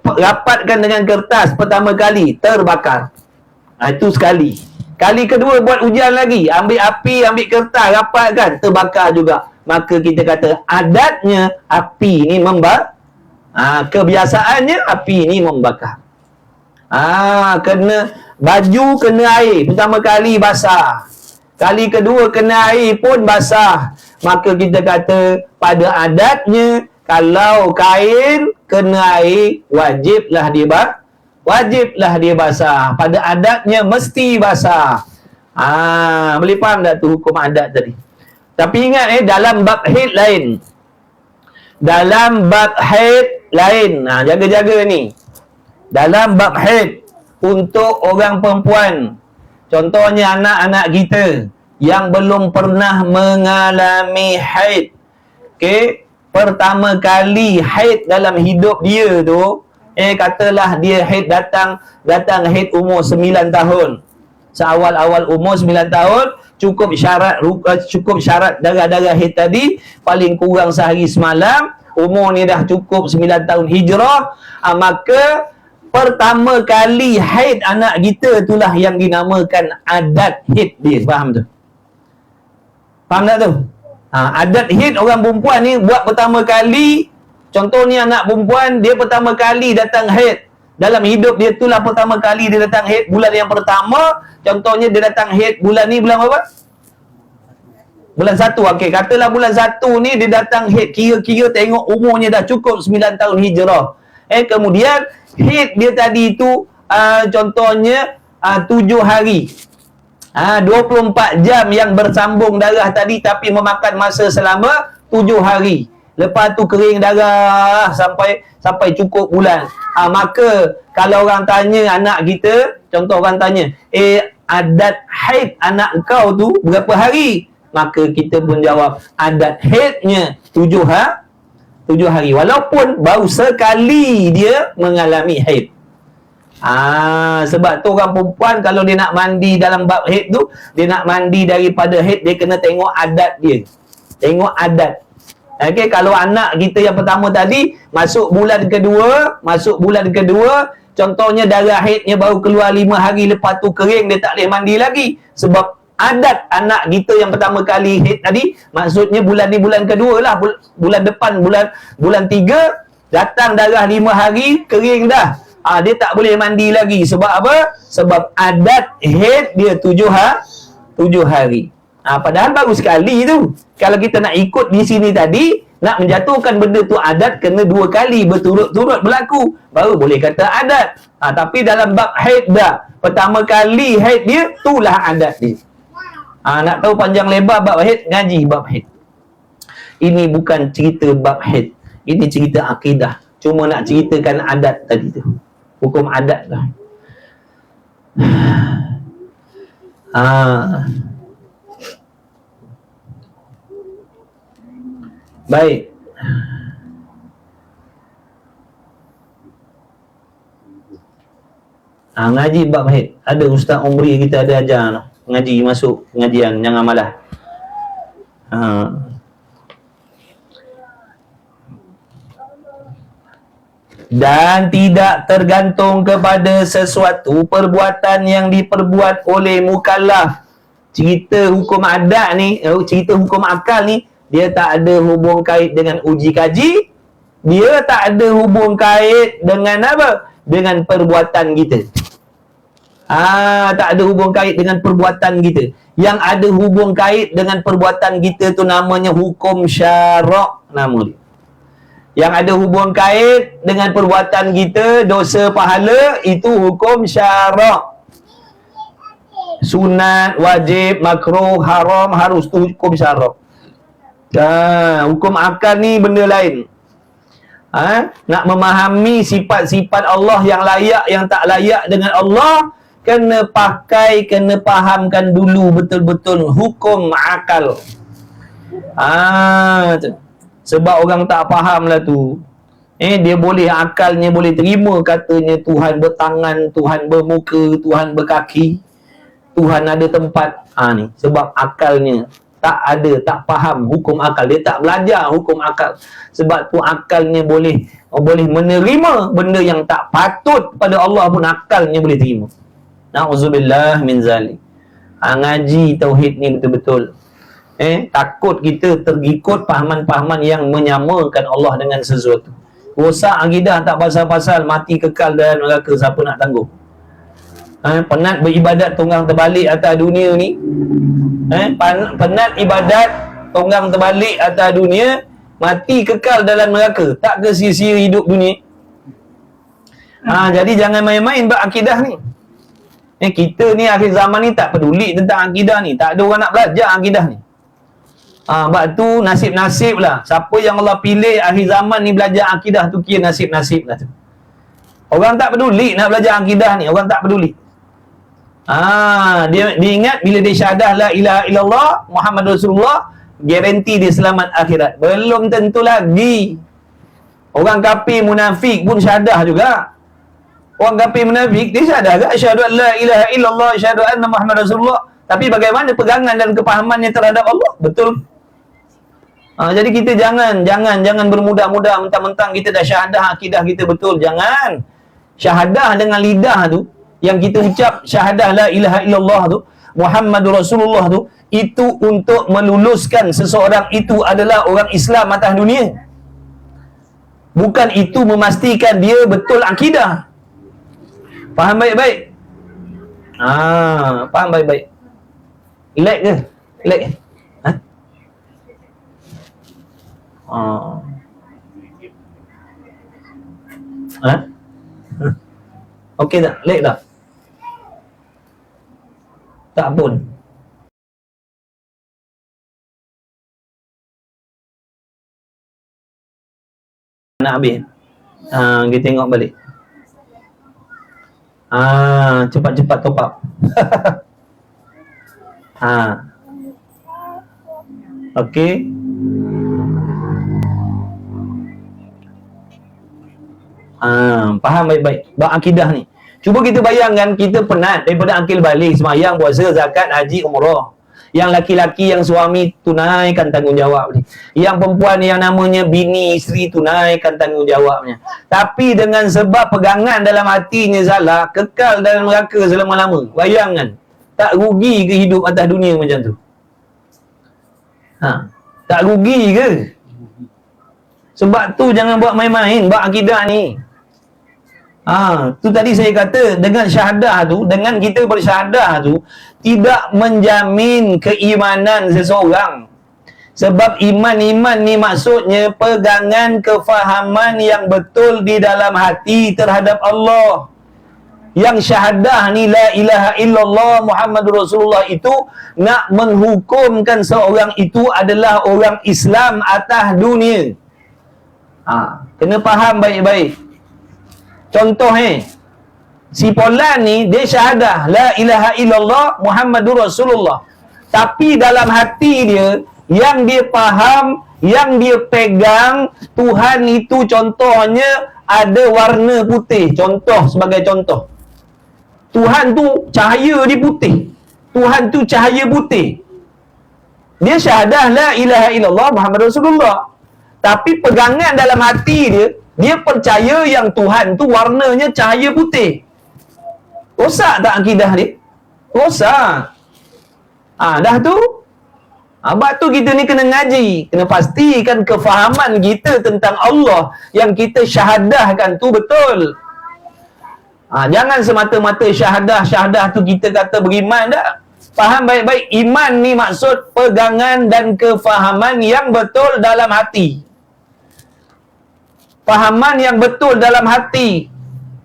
rapatkan dengan kertas pertama kali, terbakar. Itu sekali. Kali kedua buat ujian lagi, ambil api, ambil kertas, rapatkan, terbakar juga. Maka kita kata adatnya api ni membakar. Kebiasaannya api ni membakar. Kena baju, kena air. Pertama kali basah, kali kedua kena air pun basah. Maka kita kata pada adatnya kalau kain kena air, wajiblah dia basah. Pada adatnya mesti basah. Boleh faham tak tu hukum adat tadi? Tapi ingat dalam bab haid lain. Dalam bab haid lain. Jaga-jaga ni. Dalam bab haid untuk orang perempuan, contohnya anak-anak kita yang belum pernah mengalami haid. Pertama kali haid dalam hidup dia tu, katalah dia haid datang haid umur 9 tahun. Seawal-awal umur 9 tahun, cukup syarat darah-darah haid tadi paling kurang sehari semalam, umur ni dah cukup 9 tahun hijrah, maka pertama kali haid anak kita itulah yang dinamakan adat haid dia. Faham tu? Faham tak tu? Adat haid orang perempuan ni buat pertama kali. Contohnya anak perempuan, dia pertama kali datang haid dalam hidup dia, itulah pertama kali dia datang haid bulan yang pertama. Contohnya dia datang haid bulan ni, bulan apa? Bulan 1. Katalah bulan 1 ni dia datang haid, kira-kira tengok umurnya dah cukup 9 tahun hijrah. Kemudian haid dia tadi tu contohnya 7 hari. 24 jam yang bersambung darah tadi, tapi memakan masa selama 7 hari. Lepas tu kering darah sampai cukup bulan. Maka kalau orang tanya anak kita, contoh orang tanya, adat haid anak kau tu berapa hari? Maka kita pun jawab, adat haidnya 7 hari. Walaupun baru sekali dia mengalami haid. Sebab tu orang perempuan kalau dia nak mandi dalam bab haid tu, dia nak mandi daripada haid, dia kena tengok adat dia. Tengok adat. Kalau anak kita yang pertama tadi masuk bulan kedua, contohnya darah haidnya baru keluar 5 hari, lepas tu kering, dia tak boleh mandi lagi. Sebab adat anak kita yang pertama kali haid tadi, maksudnya bulan ni bulan kedua lah, bulan depan bulan 3 datang darah 5 hari, kering dah. Dia tak boleh mandi lagi. Sebab apa? Sebab adat haid dia 7 hari. Padahal baru sekali tu. Kalau kita nak ikut di sini tadi, nak menjatuhkan benda tu adat, kena 2 kali berturut-turut berlaku, baru boleh kata adat. Tapi dalam bab haid dah, pertama kali haid dia, itulah adat dia. Nak tahu panjang lebar bab haid, ngaji bab haid. Ini bukan cerita bab haid, ini cerita akidah. Cuma nak ceritakan adat tadi tu, hukum adat lah. Baik. Ngaji bab haid. Ada Ustaz Umri kita ada ajar ngaji, masuk pengajian, jangan malah. Ha. Dan tidak tergantung kepada sesuatu perbuatan yang diperbuat oleh mukallaf. Cerita hukum adat ni, cerita hukum akal ni, dia tak ada hubung kait dengan uji kaji, dia tak ada hubung kait dengan apa? Dengan perbuatan kita. Tak ada hubung kait dengan perbuatan kita. Yang ada hubung kait dengan perbuatan kita tu namanya hukum syarak nama dia. Yang ada hubung kait dengan perbuatan kita, dosa pahala, itu hukum syarak. Sunat, wajib, makruh, haram, harus, tu hukum syarak. Hukum akal ni benda lain. Nak memahami sifat-sifat Allah yang layak, yang tak layak dengan Allah, kena pakai, kena fahamkan dulu betul-betul hukum akal. Sebab orang tak faham lah tu. Dia boleh, akalnya boleh terima katanya Tuhan bertangan, Tuhan bermuka, Tuhan berkaki, Tuhan ada tempat. Ni sebab akalnya tak ada, tak faham hukum akal. Dia tak belajar hukum akal. Sebab tu akalnya boleh menerima benda yang tak patut pada Allah pun akalnya boleh terima. Na'udzubillah min zalik. Ngaji tauhid ni betul-betul. Takut kita terikut pahaman-pahaman yang menyamakan Allah dengan sesuatu. Rosak akidah tak pasal-pasal, mati kekal dalam neraka, siapa nak tangguh? Penat beribadat tunggang terbalik atas dunia ni. Penat ibadat tunggang terbalik atas dunia, mati kekal dalam neraka. Tak ke sia-sia hidup dunia? Jadi jangan main-main buat akidah ni. Kita ni akhir zaman ni tak peduli tentang akidah ni. Tak ada orang nak belajar akidah ni. Sebab tu nasib-nasib lah. Siapa yang Allah pilih akhir zaman ni belajar akidah tu, kira nasib-nasib lah tu. Orang tak peduli nak belajar akidah ni. Orang tak peduli. Dia ingat bila dia syahadah la ilaha illallah Muhammad Rasulullah, garanti dia selamat akhirat. Belum tentu lagi. Orang kafir munafik pun syahadah juga. Orang kafir munafik dia syahadah ke? Asyhadu an la ilaha illallah, asyhadu anna Muhammad Rasulullah. Tapi bagaimana pegangan dan kepahamannya terhadap Allah? Betul? Jadi kita jangan bermudah-mudah mentang-mentang kita dah syahadah akidah kita betul. Jangan. Syahadah dengan lidah tu, yang kita ucap syahadah la ilaha illallah tu, Muhammadur Rasulullah tu, itu untuk meluluskan seseorang itu adalah orang Islam atas dunia. Bukan itu memastikan dia betul akidah. Faham baik-baik? Faham baik-baik. Lag ke? Lag? Okey tak? Lag tak? Tak pun. Nak habis. Kita tengok balik. Cepat-cepat top up. Okey. Faham baik-baik bab akidah ni. Cuba kita bayangkan, kita penat daripada akil balik sembahyang, puasa, zakat, haji, umrah. Yang laki-laki, yang suami tunaikan tanggungjawab ni. Yang perempuan yang namanya bini, isteri tunaikan tanggungjawabnya. Tapi dengan sebab pegangan dalam hatinya salah, kekal dalam neraka selama-lama. Bayangkan, tak rugi ke hidup atas dunia macam tu? Tak rugi ke? Sebab tu jangan buat main-main buat akidah ni. Tu tadi saya kata, dengan syahadah tu, dengan kita bersyahadah tu, tidak menjamin keimanan seseorang. Sebab iman-iman ni maksudnya pegangan kefahaman yang betul di dalam hati terhadap Allah. Yang syahadah ni la ilaha illallah Muhammadur Rasulullah itu nak menghukumkan seorang itu adalah orang Islam atas dunia. Kena faham baik-baik. Contoh si Polan ni dia syahadah la ilaha illallah Muhammadur Rasulullah. Tapi dalam hati dia, yang dia faham, yang dia pegang, Tuhan itu contohnya ada warna putih. Contoh, sebagai contoh, Tuhan tu cahaya dia putih. Tuhan tu cahaya putih. Dia syahadah la ilaha illallah Muhammad Rasulullah. Tapi pegangan dalam hati dia, dia percaya yang Tuhan tu warnanya cahaya putih. Rosak tak akidah dia? Rosak. Dah tu. Sebab tu kita ni kena ngaji. Kena pastikan kefahaman kita tentang Allah yang kita syahadahkan tu betul. Jangan semata-mata syahadah tu kita kata beriman tak. Faham baik-baik, iman ni maksud pegangan dan kefahaman yang betul dalam hati. Fahaman yang betul dalam hati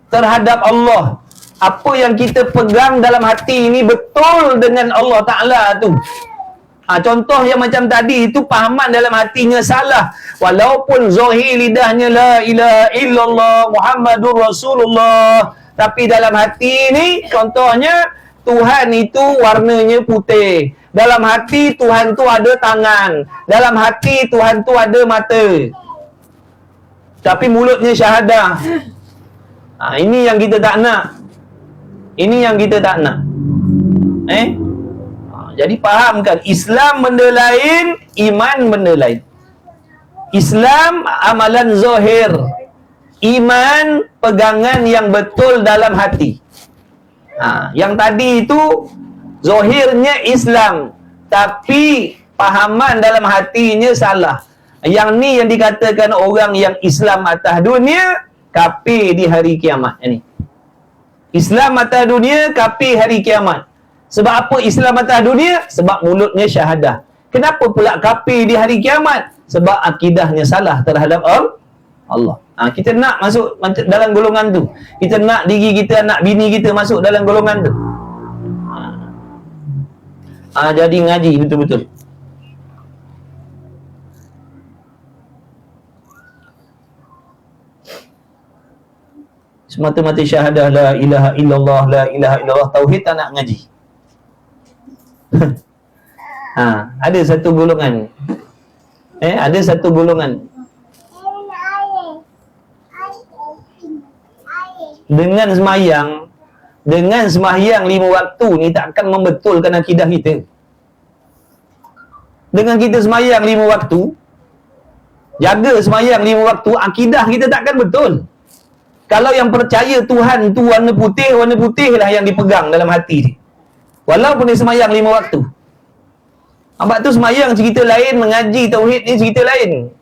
terhadap Allah. Apa yang kita pegang dalam hati ini betul dengan Allah Ta'ala tu. Contoh yang macam tadi itu pahaman dalam hatinya salah. Walaupun zahir lidahnya la ilaha illallah Muhammadur Rasulullah, tapi dalam hati ni contohnya Tuhan itu warnanya putih. Dalam hati Tuhan tu ada tangan. Dalam hati Tuhan tu ada mata. Tapi mulutnya syahadah. Ini yang kita tak nak. Ini yang kita tak nak. Jadi fahamkan, Islam benda lain, iman benda lain. Islam amalan zahir, iman pegangan yang betul dalam hati. Yang tadi itu zahirnya Islam, tapi pahaman dalam hatinya salah. Yang ni yang dikatakan orang yang Islam atas dunia, kafir di hari kiamat. Ini Islam atas dunia, kafir hari kiamat. Sebab apa Islam atas dunia? Sebab mulutnya syahadah. Kenapa pula kafir di hari kiamat? Sebab akidahnya salah terhadap Allah. Kita nak masuk dalam golongan tu. Kita nak diri kita, anak bini kita masuk dalam golongan tu. Jadi ngaji betul-betul. Semata-mata syahadah la ilaha illallah, la ilaha illallah, tauhid tak nak ngaji. Ada satu golongan. Ada satu golongan dengan semayang 5 waktu ni takkan membetulkan akidah kita. Dengan kita semayang 5 waktu, jaga semayang 5 waktu, akidah kita takkan betul. Kalau yang percaya Tuhan tu warna putih lah yang dipegang dalam hati dia. Walaupun dia semayang 5 waktu. Sebab tu semayang cerita lain, mengaji tauhid ni cerita lain.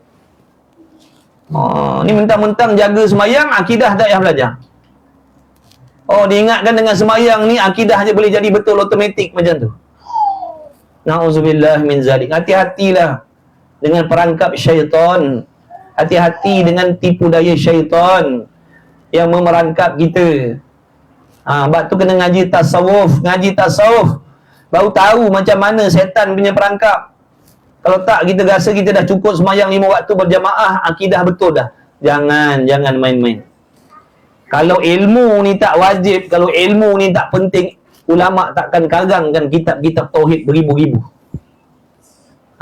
Ni mentang-mentang jaga semayang, akidah tak payah belajar. Diingatkan dengan semayang ni, akidah je boleh jadi betul automatik macam tu. Na'udzubillah min zalik. Hati-hatilah dengan perangkap syaitan. Hati-hati dengan tipu daya syaitan yang memerangkap kita. Sebab tu kena ngaji tasawuf. Ngaji tasawuf baru tahu macam mana setan punya perangkap. Kalau tak, kita rasa kita dah cukup semayang 5 waktu berjamaah, akidah betul dah. Jangan main-main. Kalau ilmu ni tak wajib, kalau ilmu ni tak penting, ulama takkan karangkan kitab-kitab tauhid beribu-ribu.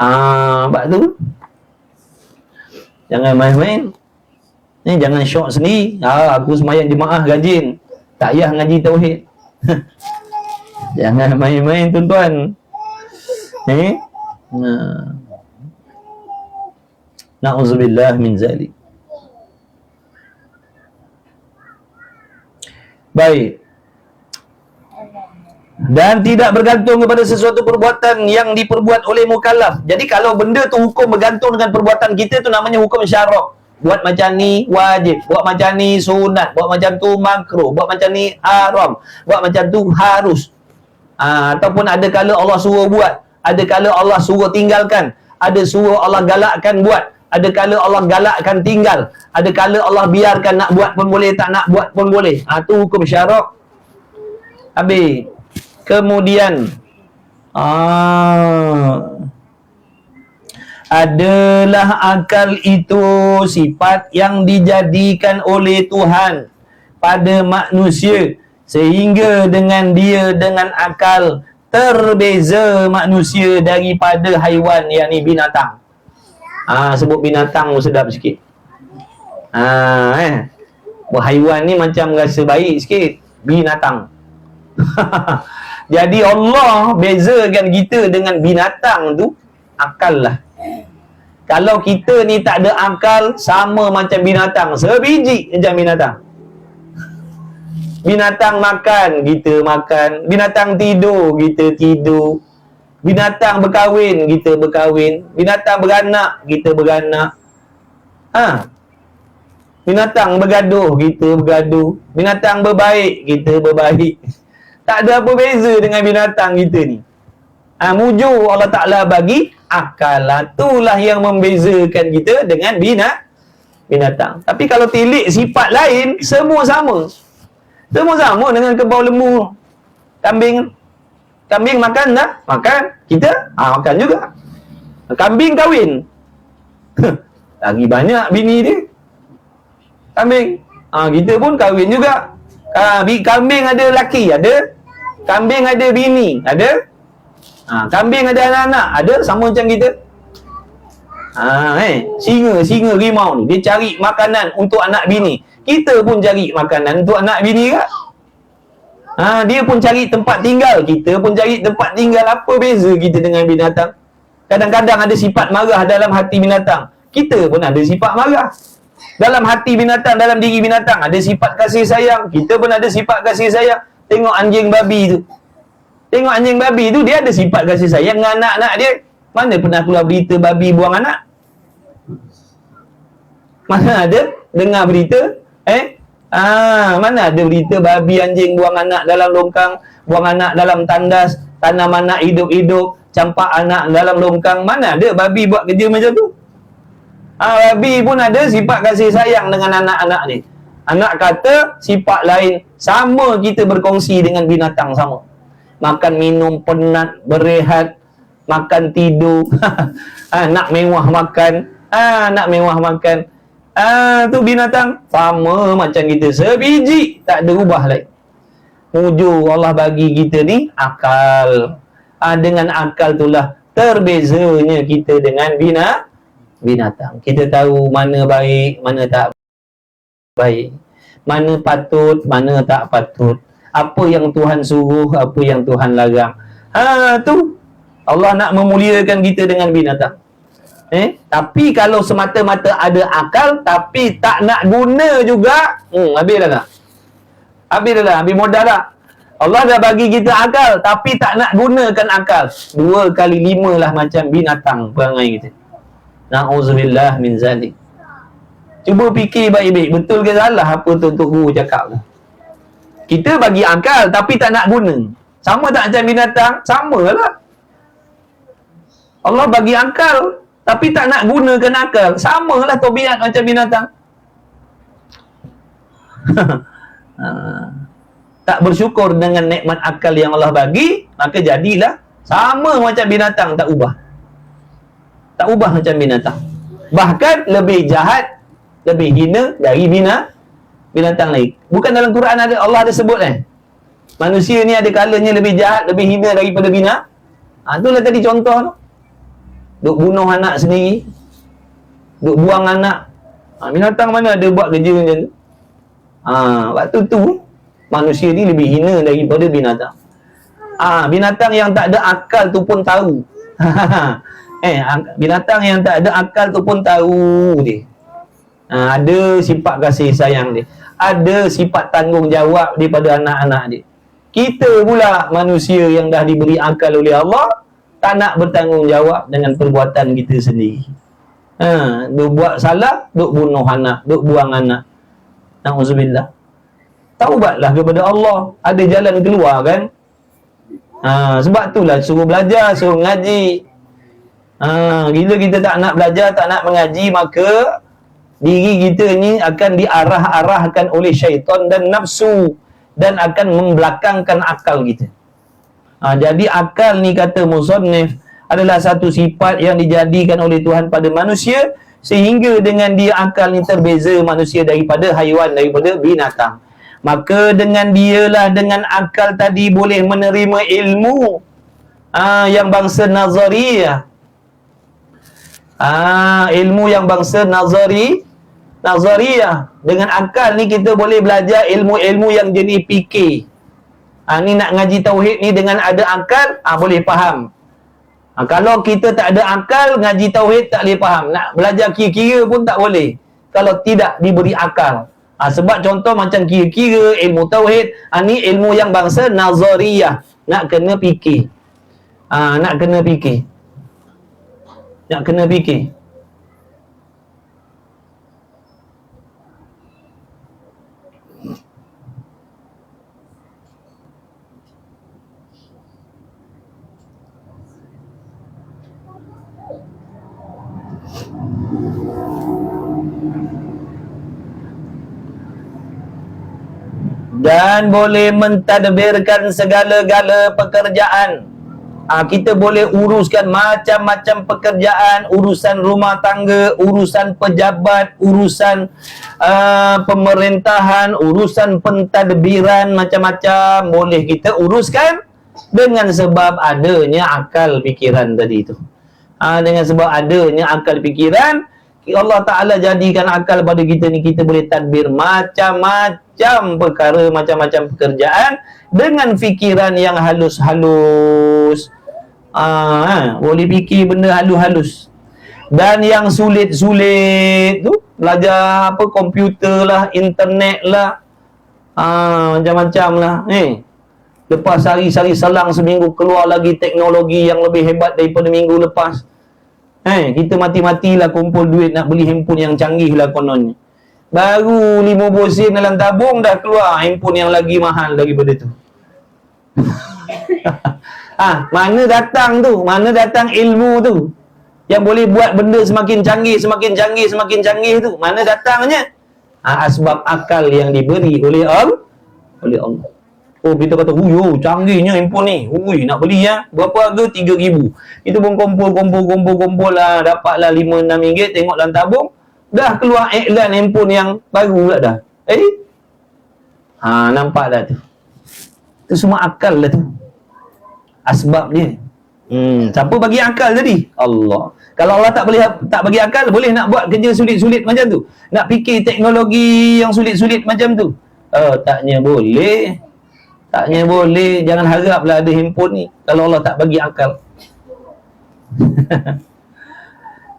Sebab tu jangan main-main. Jangan syok sendiri. Aku semayang jemaah rajin, tak payah ngaji tauhid. Jangan main-main tuan-tuan. Na'udzubillah min zalik. Baik. Dan tidak bergantung kepada sesuatu perbuatan yang diperbuat oleh mukallaf. Jadi kalau benda tu hukum bergantung dengan perbuatan kita, tu namanya hukum syarak. Buat macam ni wajib, buat macam ni sunat, buat macam tu makruh, buat macam ni haram, buat macam tu harus. Ataupun ada kala Allah suruh buat, ada kala Allah suruh tinggalkan, ada suruh Allah galakkan buat, ada kala Allah galakkan tinggal, ada kala Allah biarkan nak buat pun boleh, tak nak buat pun boleh. Tu hukum syarak. Habis. Kemudian adalah akal itu sifat yang dijadikan oleh Tuhan pada manusia, sehingga dengan akal terbeza manusia daripada haiwan, yakni binatang. Sebut binatang sedap sikit. Haiwan ni macam rasa baik sikit, binatang. Jadi Allah bezakan kita dengan binatang tu akal lah. Kalau kita ni tak ada akal, sama macam binatang, sebiji macam binatang. Binatang makan, kita makan. Binatang tidur, kita tidur. Binatang berkahwin, kita berkahwin. Binatang beranak, kita beranak. Binatang bergaduh, kita bergaduh. Binatang berbaik, kita berbaik. Tak ada apa beza dengan binatang kita ni. Mujur Allah Ta'ala bagi akal lah. Itulah yang membezakan kita dengan binatang. Tapi kalau tilik sifat lain, semua sama. Semua sama dengan kerbau lembu. Kambing makan tak? Makan. Kita makan juga. Kambing kahwin. Lagi banyak bini dia. Kambing. Kita pun kahwin juga. Kambing ada laki, ada. Kambing ada bini, ada. Kambing ada anak-anak, ada, sama macam kita. Singa rimau ni, dia cari makanan untuk anak bini. Kita pun cari makanan untuk anak bini kan? Dia pun cari tempat tinggal, kita pun cari tempat tinggal. Apa beza kita dengan binatang? Kadang-kadang ada sifat marah dalam hati binatang. Kita pun ada sifat marah. Dalam hati binatang, dalam diri binatang ada sifat kasih sayang. Kita pun ada sifat kasih sayang. Tengok anjing babi tu. Tengok anjing babi tu, dia ada sifat kasih sayang dengan anak-anak dia. Mana pernah keluar berita babi buang anak? Mana ada dengar berita? Mana ada berita babi anjing buang anak dalam longkang, buang anak dalam tandas, tanam anak hidup-hidup, campak anak dalam longkang. Mana ada babi buat kerja macam tu? Babi pun ada sifat kasih sayang dengan anak-anak ni. Anak kata sifat lain, sama kita berkongsi dengan binatang sama. Makan, minum, penat, berehat, makan, tidur. Nak mewah makan. Nak mewah makan. Tu binatang sama macam kita, sebiji, tak ada ubah lain. Mujur Allah bagi kita ni akal. Dengan akal itulah terbezanya kita dengan binatang. Kita tahu mana baik, mana tak baik, mana patut, mana tak patut, apa yang Tuhan suruh, apa yang Tuhan larang. Tu Allah nak memuliakan kita dengan binatang. Tapi kalau semata-mata ada akal tapi tak nak guna juga, habis dah tak? Habis modal tak? Allah dah bagi kita akal tapi tak nak gunakan akal. 2 kali 5 lah macam binatang perangai kita. Na'udzubillah min zalik. Cuba fikir baik-baik, betul ke salah apa Tok Guru cakap tu? Kita bagi akal tapi tak nak guna. Sama tak macam binatang? Samalah. Allah bagi akal tapi tak nak gunakan akal. Samalah tabiat macam binatang. Tak bersyukur dengan nikmat akal yang Allah bagi, maka jadilah sama macam binatang, tak ubah. Tak ubah macam binatang. Bahkan lebih jahat, lebih hina dari binatang lain. Bukan dalam Quran ada, Allah ada sebut manusia ni ada kalanya lebih jahat, lebih hina daripada binatang. Itulah tadi contoh tu. Duk bunuh anak sendiri, duk buang anak. Binatang mana ada buat kerja macam tu? Waktu tu manusia ni lebih hina daripada binatang. Binatang yang tak ada akal tu pun tahu. Binatang yang tak ada akal tu pun tahu dia. Ada sifat kasih sayang dia, ada sifat tanggungjawab daripada anak-anak dia. Kita pula manusia yang dah diberi akal oleh Allah, tak nak bertanggungjawab dengan perbuatan kita sendiri. Duk buat salah, duk bunuh anak, duk buang anak. Na'udzubillah. Taubatlah kepada Allah. Ada jalan keluar kan? Sebab itulah suruh belajar, suruh ngaji. Bila kita tak nak belajar, tak nak mengaji, maka diri kita ni akan diarah-arahkan oleh syaitan dan nafsu, dan akan membelakangkan akal kita. Jadi akal ni, kata musannif, adalah satu sifat yang dijadikan oleh Tuhan pada manusia, sehingga dengan dia akal ni terbeza manusia daripada haiwan, daripada binatang. Maka dengan dialah, dengan akal tadi boleh menerima ilmu yang bangsa nazariyah. Ilmu yang bangsa nazariyah. Dengan akal ni kita boleh belajar ilmu-ilmu yang jenis fikir. Ni nak ngaji tauhid ni dengan ada akal, boleh faham. Kalau kita tak ada akal, ngaji tauhid tak boleh faham. Nak belajar kira-kira pun tak boleh kalau tidak diberi akal. Sebab contoh macam kira-kira, ilmu tauhid, ni ilmu yang bangsa nazariyah. Nak kena fikir. Nak kena fikir. Nak kena fikir. Dan boleh mentadbirkan segala-gala pekerjaan. Kita boleh uruskan macam-macam pekerjaan, urusan rumah tangga, urusan pejabat, urusan pemerintahan, urusan pentadbiran, macam-macam boleh kita uruskan dengan sebab adanya akal fikiran tadi itu. Dengan sebab adanya akal fikiran, Allah Ta'ala jadikan akal pada kita ni, kita boleh tadbir macam-macam perkara, macam-macam pekerjaan dengan fikiran yang halus-halus. Boleh fikir benda halus-halus. Dan yang sulit-sulit tu, belajar apa, komputer lah, internet lah, macam-macam lah. Lepas hari-hari selang seminggu keluar lagi teknologi yang lebih hebat daripada minggu lepas. Kita mati-matilah kumpul duit nak beli handphone yang canggih lah kononnya. Baru 50 sen dalam tabung dah keluar handphone yang lagi mahal daripada tu. Mana datang tu? Mana datang ilmu tu? Yang boleh buat benda semakin canggih, semakin canggih, semakin canggih tu. Mana datangnya? Asbab akal yang diberi oleh Allah. Kita kata, canggihnya handphone ni. Nak beli ya. Berapa harga? 3,000. Itu pun kumpul lah. Dapatlah 5-6 ringgit. Tengok dalam tabung. Dah keluar iklan handphone yang baru pula dah. Nampak dah tu. Itu semua akal lah tu. Asbab dia. Siapa bagi akal tadi? Allah. Kalau Allah tak bagi akal, boleh nak buat kerja sulit-sulit macam tu? Nak fikir teknologi yang sulit-sulit macam tu? Taknya boleh. Taknya boleh. Jangan haraplah ada handphone ni kalau Allah tak bagi akal.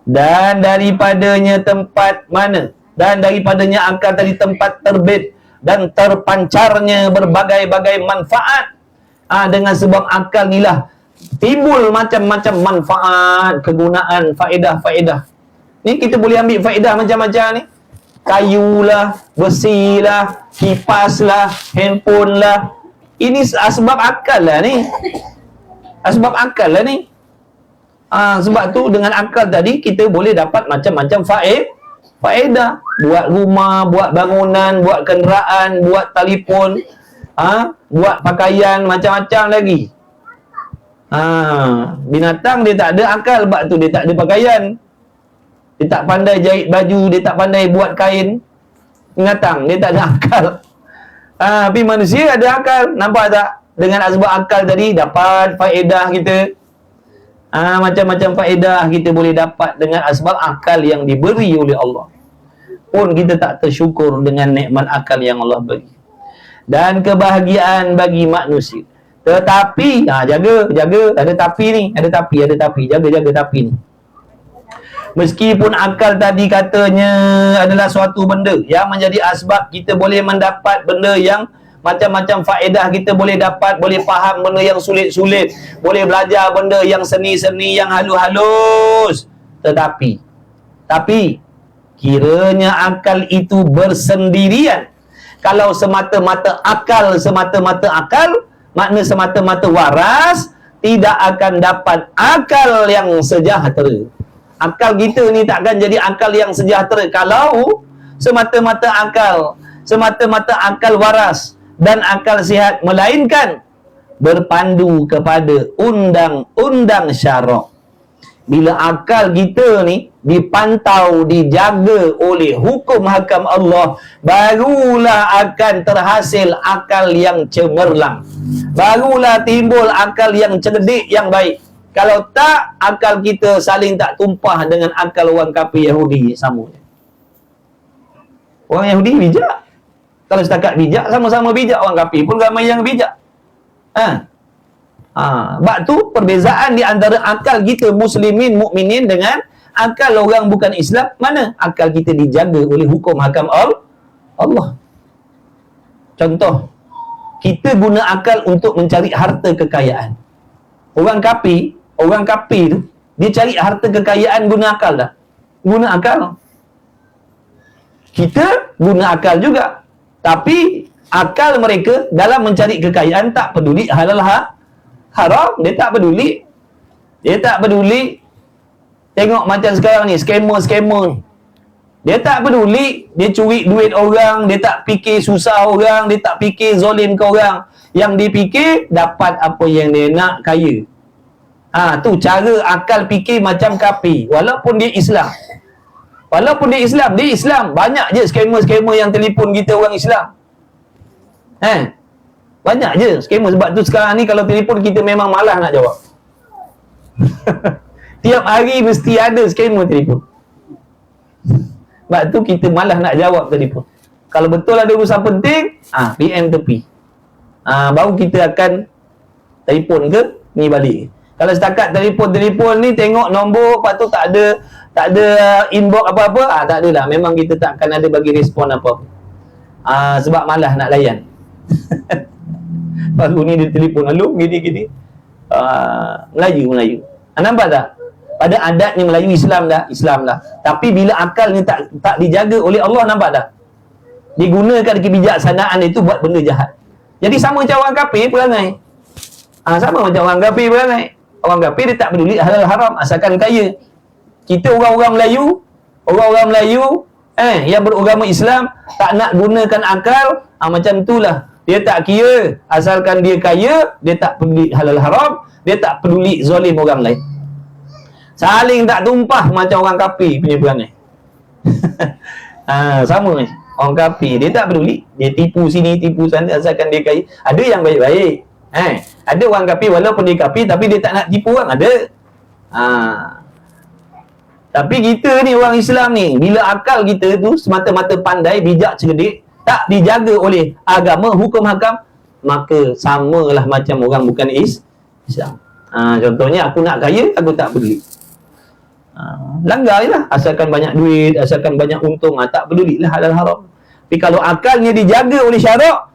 Dan daripadanya tempat mana? Dan daripadanya akal tadi tempat terbit dan terpancarnya berbagai-bagai manfaat. Dengan sebab akal inilah timbul macam-macam manfaat, kegunaan, faedah-faedah. Ni kita boleh ambil faedah macam-macam ni. Kayu lah, besi lah, kipas lah, handphone lah. Ini asbab akal lah ni. Asbab akal lah ni. Sebab tu dengan akal tadi kita boleh dapat macam-macam faedah. Buat rumah, buat bangunan, buat kenderaan, buat telefon, buat pakaian, macam-macam lagi. Binatang dia tak ada akal, sebab tu dia tak ada pakaian. Dia tak pandai jahit baju, dia tak pandai buat kain. Binatang dia tak ada akal. Tapi manusia ada akal. Nampak tak? Dengan asbab akal tadi dapat faedah kita. Macam-macam faedah kita boleh dapat dengan asbab akal yang diberi oleh Allah. Pun kita tak tersyukur dengan nikmat akal yang Allah beri. Dan kebahagiaan bagi manusia. Tetapi, jaga, ada tapi ni, ada tapi, jaga tapi ni. Meskipun akal tadi katanya adalah suatu benda yang menjadi asbab kita boleh mendapat benda yang macam-macam faedah, kita boleh dapat, boleh faham benda yang sulit-sulit, boleh belajar benda yang seni-seni, yang halus-halus. Tetapi kiranya akal itu bersendirian. Kalau semata-mata akal, makna semata-mata waras, tidak akan dapat akal yang sejahtera. Akal kita ni takkan jadi akal yang sejahtera kalau semata-mata akal waras dan akal sihat, melainkan berpandu kepada undang-undang syarak. Bila akal kita ni dipantau, dijaga oleh hukum hakam Allah, barulah akan terhasil akal yang cemerlang. Barulah timbul akal yang cerdik, yang baik. Kalau tak, akal kita saling tak tumpah dengan akal orang kafir Yahudi sama. Orang Yahudi bijak. Kalau setakat bijak, sama-sama bijak. Orang kafir pun ramai yang bijak. Sebab tu perbezaan di antara akal kita muslimin, mukminin dengan akal orang bukan Islam, mana akal kita dijaga oleh hukum hakam Allah. Contoh, kita guna akal untuk mencari harta kekayaan. Orang kafir tu, dia cari harta kekayaan guna akal tak? Guna akal. Kita guna akal juga. Tapi akal mereka dalam mencari kekayaan tak peduli halal haram. Dia tak peduli. Tengok macam sekarang ni, scammer ni. Dia tak peduli, dia curi duit orang, dia tak fikir susah orang, dia tak fikir zalim ke orang. Yang dia fikir, dapat apa yang dia nak, kaya. Tu cara akal fikir macam kafir. Walaupun dia Islam. Dia Islam. Banyak je scammer yang telefon kita orang Islam. Banyak je scammer. Sebab tu sekarang ni kalau telefon kita memang malas nak jawab. Tiap hari mesti ada scammer telefon. Sebab tu kita malas nak jawab telefon. Kalau betul ada urusan penting, PM tepi. Baru kita akan telefon ke ni balik. Kalau setakat telefon ni tengok nombor, lepas tu tak ada inbox apa-apa, tak ada lah. Memang kita tak akan ada bagi respon apa-apa. Sebab malas nak layan. Baru ni dia telefon, halo, gini. Melayu. Nampak tak? Pada adatnya Melayu Islam dah. Tapi bila akal ni tak dijaga oleh Allah, nampak tak? Digunakan kebijaksanaan itu buat benda jahat. Jadi sama macam orang kafir perangai. Sama macam orang kafir perangai. Orang kafir dia tak peduli halal haram asalkan kaya. Kita orang-orang Melayu yang beragama Islam tak nak gunakan akal, macam itulah. Dia tak kira asalkan dia kaya, dia tak peduli halal haram, dia tak peduli zalim orang lain. Saling tak tumpah macam orang kafir punya perangai. Sama ni. Orang kafir dia tak peduli. Dia tipu sini, tipu sana asalkan dia kaya. Ada yang baik-baik. Ada orang kafir walaupun dia kafir tapi dia tak nak tipu orang. Ada. Tapi kita ni orang Islam ni, bila akal kita tu semata-mata pandai, bijak, cerdik, tak dijaga oleh agama, hukum hakam, maka samalah macam orang bukan Islam. Contohnya aku nak kaya, aku tak peduli. Langgar je lah. Asalkan banyak duit, asalkan banyak untung, tak pedulilah halal haram. Tapi kalau akalnya dijaga oleh syarak,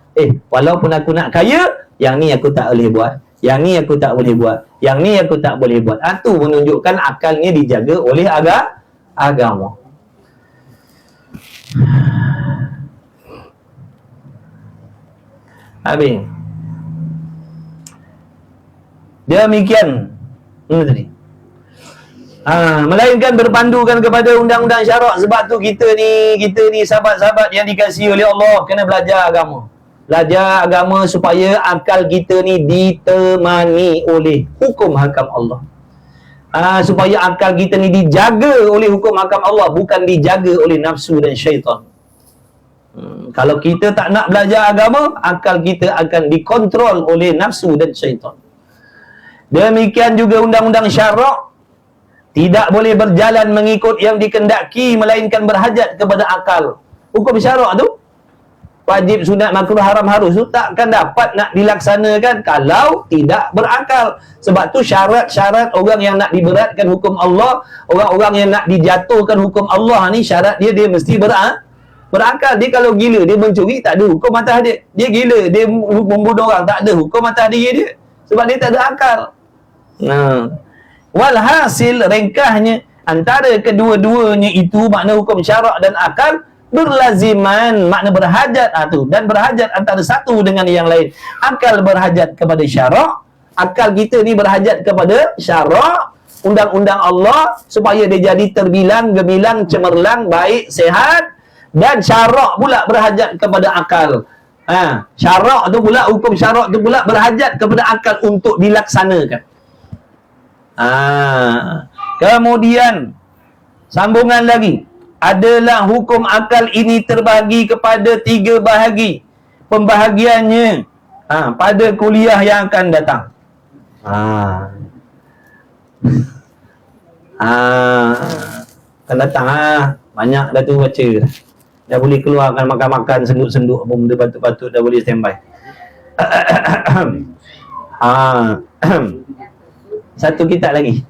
walaupun aku nak kaya, yang ni aku tak boleh buat, yang ni aku tak boleh buat, yang ni aku tak boleh buat. Itu menunjukkan akalnya dijaga oleh agama. Habis. Demikian tadi. Melainkan berpandukan kepada undang-undang syarak. Sebab tu kita ni sahabat-sahabat yang dikasihi oleh Allah kena belajar agama. Belajar agama supaya akal kita ni ditemani oleh hukum hakam Allah. Supaya akal kita ni dijaga oleh hukum hakam Allah, bukan dijaga oleh nafsu dan syaitan. Kalau kita tak nak belajar agama, akal kita akan dikontrol oleh nafsu dan syaitan. Demikian juga undang-undang syarak tidak boleh berjalan mengikut yang dikendaki, melainkan berhajat kepada akal. Hukum syarak tu, wajib, sunat, makruh, haram, harus tu takkan dapat nak dilaksanakan kalau tidak berakal. Sebab tu syarat-syarat orang yang nak diberatkan hukum Allah, orang-orang yang nak dijatuhkan hukum Allah ni, syarat dia mesti berakal. Dia kalau gila, dia mencuri, tak ada hukum atas dia. Dia gila, dia membunuh orang, tak ada hukum atas diri dia. Sebab dia tak ada akal. Walhasil, ringkasnya, antara kedua-duanya itu, makna hukum syarak dan akal, berlaziman, makna berhajat dan berhajat antara satu dengan yang lain. Akal berhajat kepada syarak, akal kita ni berhajat kepada syarak, undang-undang Allah, supaya dia jadi terbilang, gemilang, cemerlang, baik, sehat. Dan syarak pula berhajat kepada akal. Syarak tu pula, hukum syarak tu pula berhajat kepada akal untuk dilaksanakan. Kemudian sambungan lagi, adalah hukum akal ini terbahagi kepada 3 bahagi. Pembahagiannya pada kuliah yang akan datang. Akan datang. Banyak dah tu baca. Dah boleh keluarkan makan-makan, senduk-senduk apa benda patut-patut, dah boleh standby. Ha. Satu kitab lagi.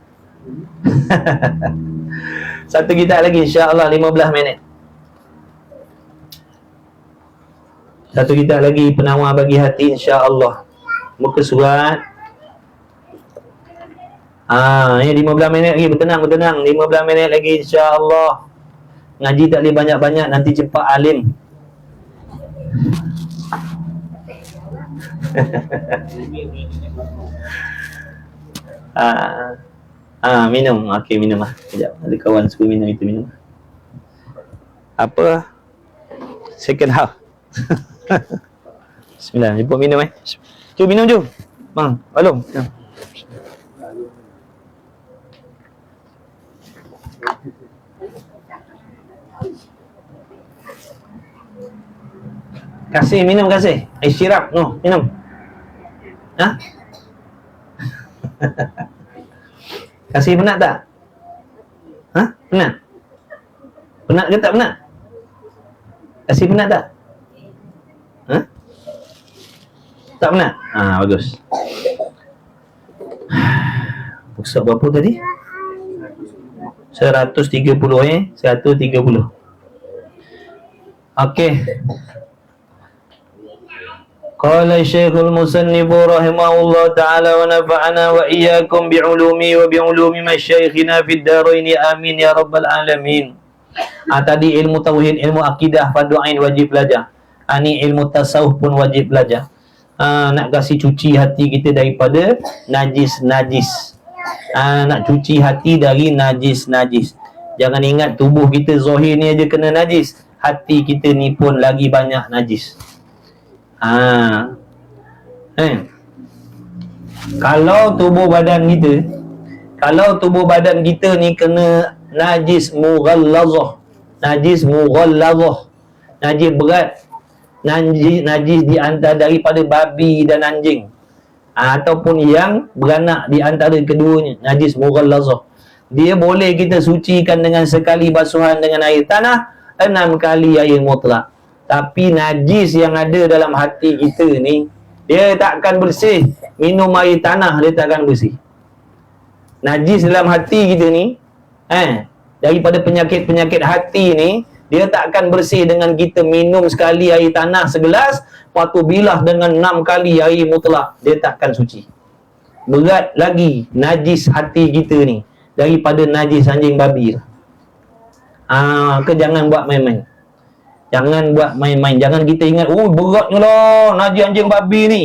Satu kitab lagi, insya-Allah 15 minit. Satu kitab lagi, penawar bagi hati, insya-Allah. Muka surat. Ini 15 minit lagi, bertenang. 15 minit lagi, insya-Allah. Ngaji tak boleh banyak-banyak, nanti cepat alim. Minum. Okey, minum lah. Sekejap. Ada kawan suka minum, itu minum. Apa? Second half. Bismillah. Jemput minum Jom minum jom. Bang, tolong. Kasih minum, kasih. Air syirap. No, minum. Ha? Kasih penat tak? Ha? Penat? Penat ke tak penat? Kasih penat tak? Ha? Tak penat? Bagus. Pusat berapa tadi? 130 130. Okey. Qala Syekhul Musannif rahimahullah ta'ala wa nafa'ana wa iyyakum bi'ulumi wa bi'ulumi masyayikhina fid dharain amin ya rabbal alamin. Tadi ilmu tauhid, ilmu akidah fardu ain wajib belajar. Ni ilmu tasawuf pun wajib belajar. Nak kasih cuci hati kita daripada najis-najis. Nak cuci hati dari najis-najis. Jangan ingat tubuh kita zahir ni aja kena najis, hati kita ni pun lagi banyak najis. Kalau tubuh badan kita ni kena najis mughallazah, najis berat, najis di antara daripada babi dan anjing, ataupun yang beranak di antara keduanya, najis mughallazah, dia boleh kita sucikan dengan sekali basuhan dengan air tanah, 6 kali air mutlak. Tapi najis yang ada dalam hati kita ni, dia takkan bersih. Minum air tanah, dia takkan bersih. Najis dalam hati kita ni, daripada penyakit-penyakit hati ni, dia takkan bersih dengan kita minum sekali air tanah segelas, lepas tu bilah dengan 6 kali air mutlak. Dia takkan suci. Berat lagi najis hati kita ni daripada najis anjing babi. Jangan buat main-main. Jangan kita ingat, beratnya lah najis anjing babi ni.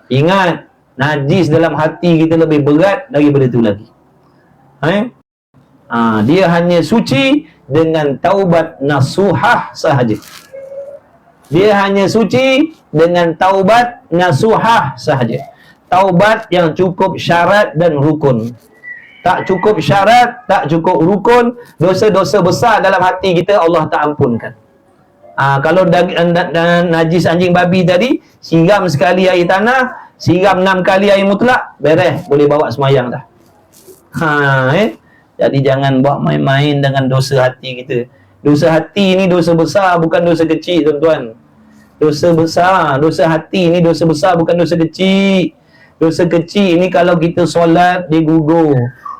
Ingat, najis dalam hati kita lebih berat daripada tu lagi. Dia hanya suci dengan taubat nasuhah sahaja. Dia hanya suci dengan taubat nasuhah sahaja. Taubat yang cukup syarat dan rukun. Tak cukup syarat, tak cukup rukun, dosa-dosa besar dalam hati kita Allah tak ampunkan. Kalau najis anjing babi tadi, siram sekali air tanah, siram 6 kali air mutlak, beres, boleh bawa semayang dah. Jadi jangan buat main-main dengan dosa hati kita. Dosa hati ni dosa besar, bukan dosa kecil, tuan-tuan. Dosa besar, dosa hati ni dosa besar, bukan dosa kecil. Dosa kecil ni kalau kita solat, dia gugur.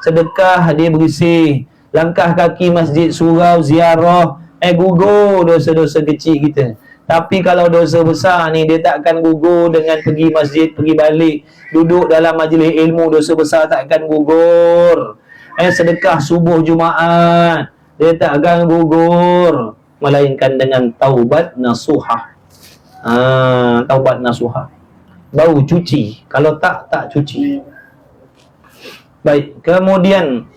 Sedekah, dia bersih. Langkah kaki masjid, surau, ziarah, gugur dosa-dosa kecil kita. Tapi kalau dosa besar ni, dia takkan gugur dengan pergi masjid, pergi balik, duduk dalam majlis ilmu, dosa besar takkan gugur. Sedekah subuh Jumaat, dia takkan gugur, melainkan dengan taubat nasuhah. Taubat nasuhah. Bau cuci, kalau tak cuci. Baik, kemudian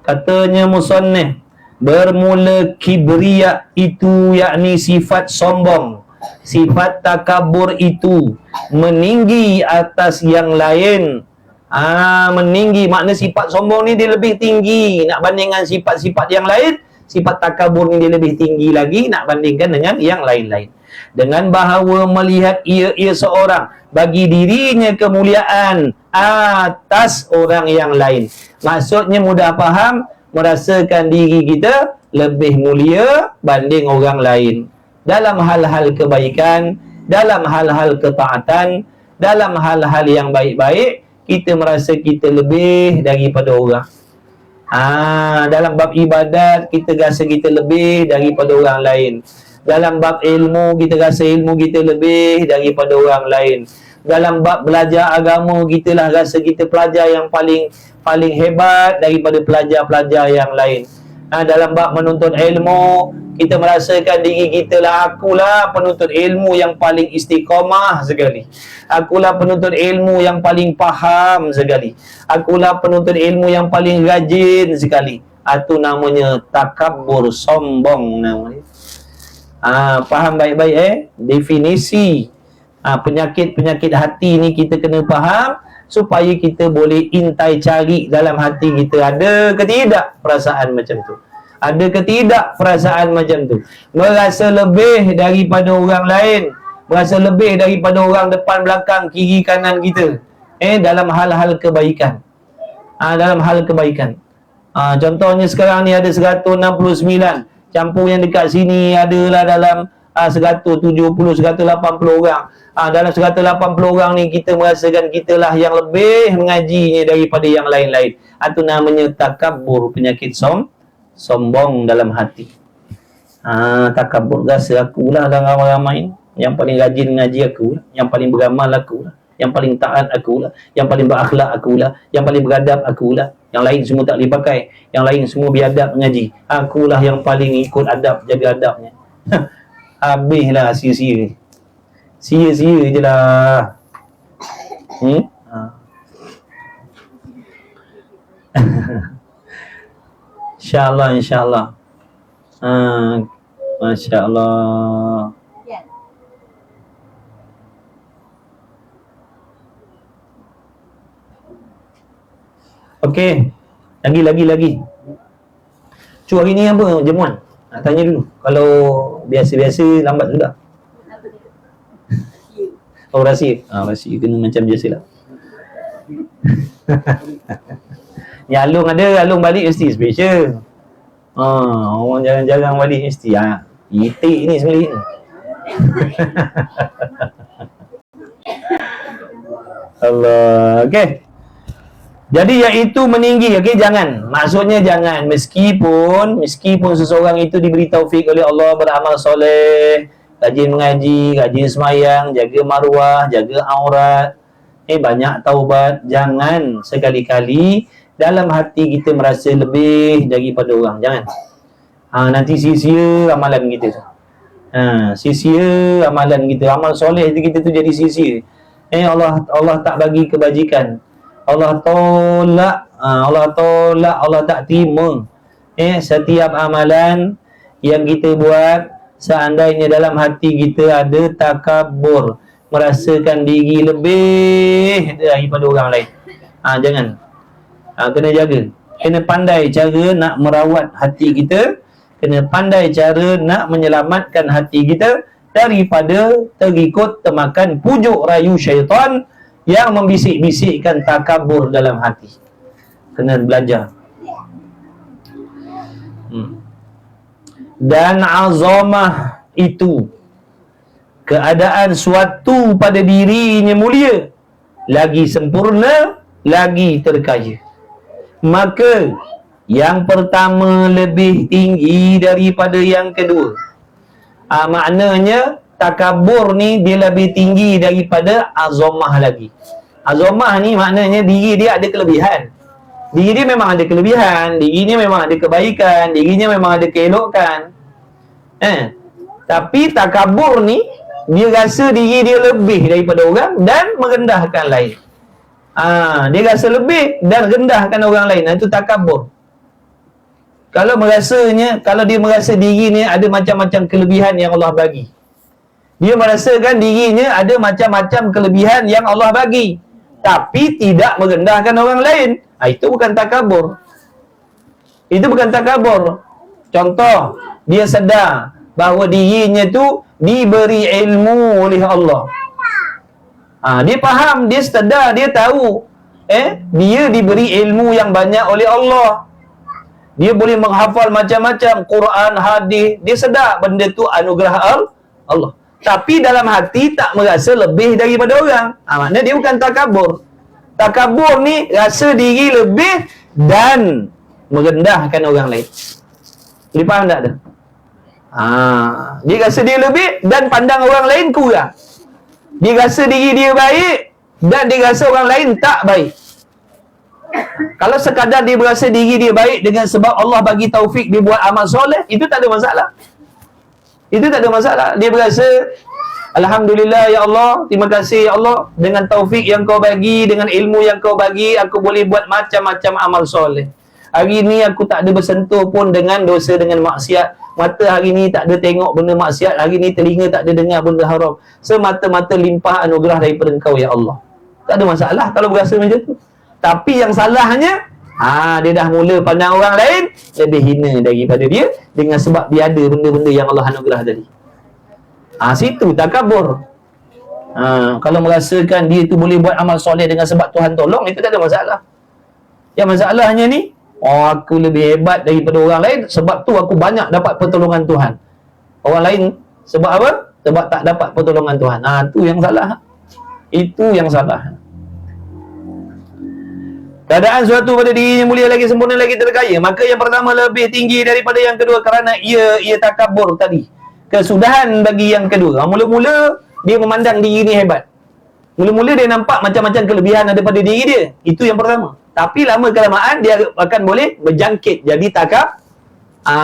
katanya musannif, bermula kibriya itu yakni sifat sombong, sifat takabur itu meninggi atas yang lain. Meninggi makna sifat sombong ni dia lebih tinggi nak bandingkan sifat-sifat yang lain. Sifat takabur ni dia lebih tinggi lagi nak bandingkan dengan yang lain-lain. Dengan bahawa melihat ia seorang bagi dirinya kemuliaan atas orang yang lain. Maksudnya mudah faham, merasakan diri kita lebih mulia banding orang lain dalam hal-hal kebaikan, dalam hal-hal ketaatan, dalam hal-hal yang baik-baik kita merasa kita lebih daripada orang. Dalam bab ibadat kita rasa kita lebih daripada orang lain. Dalam bab ilmu kita rasa ilmu kita lebih daripada orang lain. Dalam bab belajar agama kita lah rasa kita pelajar yang paling hebat daripada pelajar-pelajar yang lain. Dalam bab menuntut ilmu kita merasakan diri kita lah, akulah penuntut ilmu yang paling istiqamah sekali. Akulah penuntut ilmu yang paling faham sekali. Akulah penuntut ilmu yang paling rajin sekali. Itu namanya takabbur, sombong namanya. Faham baik-baik definisi penyakit-penyakit hati ni kita kena faham supaya kita boleh intai cari dalam hati kita ada ke tidak perasaan macam tu. Ada ke tidak perasaan macam tu? Merasa lebih daripada orang lain, merasa lebih daripada orang depan belakang kiri kanan kita dalam hal-hal kebaikan. Dalam hal kebaikan. Contohnya sekarang ni ada 169, campur yang dekat sini adalah dalam 170, 180 orang. Dalam 180 orang ni kita merasakan kita lah yang lebih mengajinya daripada yang lain-lain. Itu namanya takabbur, penyakit sombong dalam hati. Takabbur, rasa akulah dalam ramai-ramai yang paling rajin mengaji akulah, yang paling beramal akulah, yang paling taat akulah, yang paling berakhlak akulah, yang paling beradab akulah. Yang lain semua tak boleh pakai, yang lain semua biadab mengaji. Akulah yang paling ikut adab, jaga adabnya. Habislah sia-sia. Sia-sia je lah. InsyaAllah, insyaAllah. Masya Allah. Okey. Lagi. Cu, hari ni apa jamuan? Nak tanya dulu. Kalau biasa-biasa lambat juga. Oh, rahsia. Rahsia kena macam biasalah. Ni Alung ada, Alung balik mesti special. Orang jarang-jarang balik mesti. Itik ni sebenarnya. Allah. Okey. Jadi iaitu meninggi, okey, jangan. Maksudnya jangan meskipun seseorang itu diberi taufik oleh Allah beramal soleh, rajin mengaji, rajin semayang, jaga maruah, jaga aurat, banyak taubat, jangan sekali-kali dalam hati kita merasa lebih daripada orang. Jangan. Nanti sia-sia amalan kita. Sia-sia amalan kita, amal soleh kita tu jadi sia-sia. Allah tak bagi kebajikan. Allah tolak, Allah tak terima setiap amalan yang kita buat seandainya dalam hati kita ada takabur, merasakan diri lebih daripada orang lain. Jangan. Kena jaga. Kena pandai cara nak merawat hati kita, kena pandai cara nak menyelamatkan hati kita daripada terikut termakan pujuk rayu syaitan yang membisik-bisikkan takabur dalam hati. Kena belajar. Dan azamah itu, keadaan suatu pada dirinya mulia, lagi sempurna, lagi terkaya. Maka yang pertama lebih tinggi daripada yang kedua. Maknanya takabur ni dia lebih tinggi daripada azamah lagi. Azamah ni maknanya diri dia ada kelebihan. Diri dia memang ada kelebihan, dirinya memang ada kebaikan, dirinya memang ada keelokan. Tapi takabur ni dia rasa diri dia lebih daripada orang dan merendahkan lain. Dia rasa lebih dan rendahkan orang lain. Itu takabur. Kalau dia merasa diri ni ada macam-macam kelebihan yang Allah bagi, dia merasakan dirinya ada macam-macam kelebihan yang Allah bagi, tapi tidak merendahkan orang lain. Itu bukan takabur. Itu bukan takabur. Contoh, dia sedar bahawa dirinya tu diberi ilmu oleh Allah. Dia faham, dia sedar, dia tahu dia diberi ilmu yang banyak oleh Allah. Dia boleh menghafal macam-macam Quran, hadis. Dia sedar benda tu anugerah Allah. tapi dalam hati tak merasa lebih daripada orang. Maknanya dia bukan takabur. Takabur ni rasa diri lebih dan merendahkan orang lain. Boleh faham tak tu? Dia rasa dia lebih dan pandang orang lain kurang. Dia rasa diri dia baik dan dia rasa orang lain tak baik. Kalau sekadar dia berasa diri dia baik dengan sebab Allah bagi taufik dia buat amal soleh, itu tak ada masalah. Itu tak ada masalah. Dia berasa, Alhamdulillah ya Allah, terima kasih ya Allah, dengan taufik yang kau bagi, dengan ilmu yang kau bagi, aku boleh buat macam-macam amal soleh. Hari ni aku tak ada bersentuh pun dengan dosa, dengan maksiat. Mata hari ni tak ada tengok benda maksiat, hari ni telinga tak ada dengar benda haram. Semata-mata limpah anugerah daripada engkau ya Allah. Tak ada masalah kalau berasa macam tu. Tapi yang salahnya, dia dah mula pandang orang lain lebih hina daripada dia dengan sebab dia ada benda-benda yang Allah anugerah tadi. Situ takabur. Kalau merasakan dia tu boleh buat amal soleh dengan sebab Tuhan tolong, itu tak ada masalah. Yang masalahnya ni, aku lebih hebat daripada orang lain, sebab tu aku banyak dapat pertolongan Tuhan. Orang lain sebab apa? Sebab tak dapat pertolongan Tuhan. Tu yang salah. Itu yang salah. Keadaan suatu pada dirinya mulia lagi, sempurna lagi, terkaya, maka yang pertama lebih tinggi daripada yang kedua kerana ia takabur tadi. Kesudahan bagi yang kedua. Mula-mula dia memandang diri ni hebat. Mula-mula dia nampak macam-macam kelebihan daripada diri dia. Itu yang pertama. Tapi lama kelamaan dia akan boleh berjangkit jadi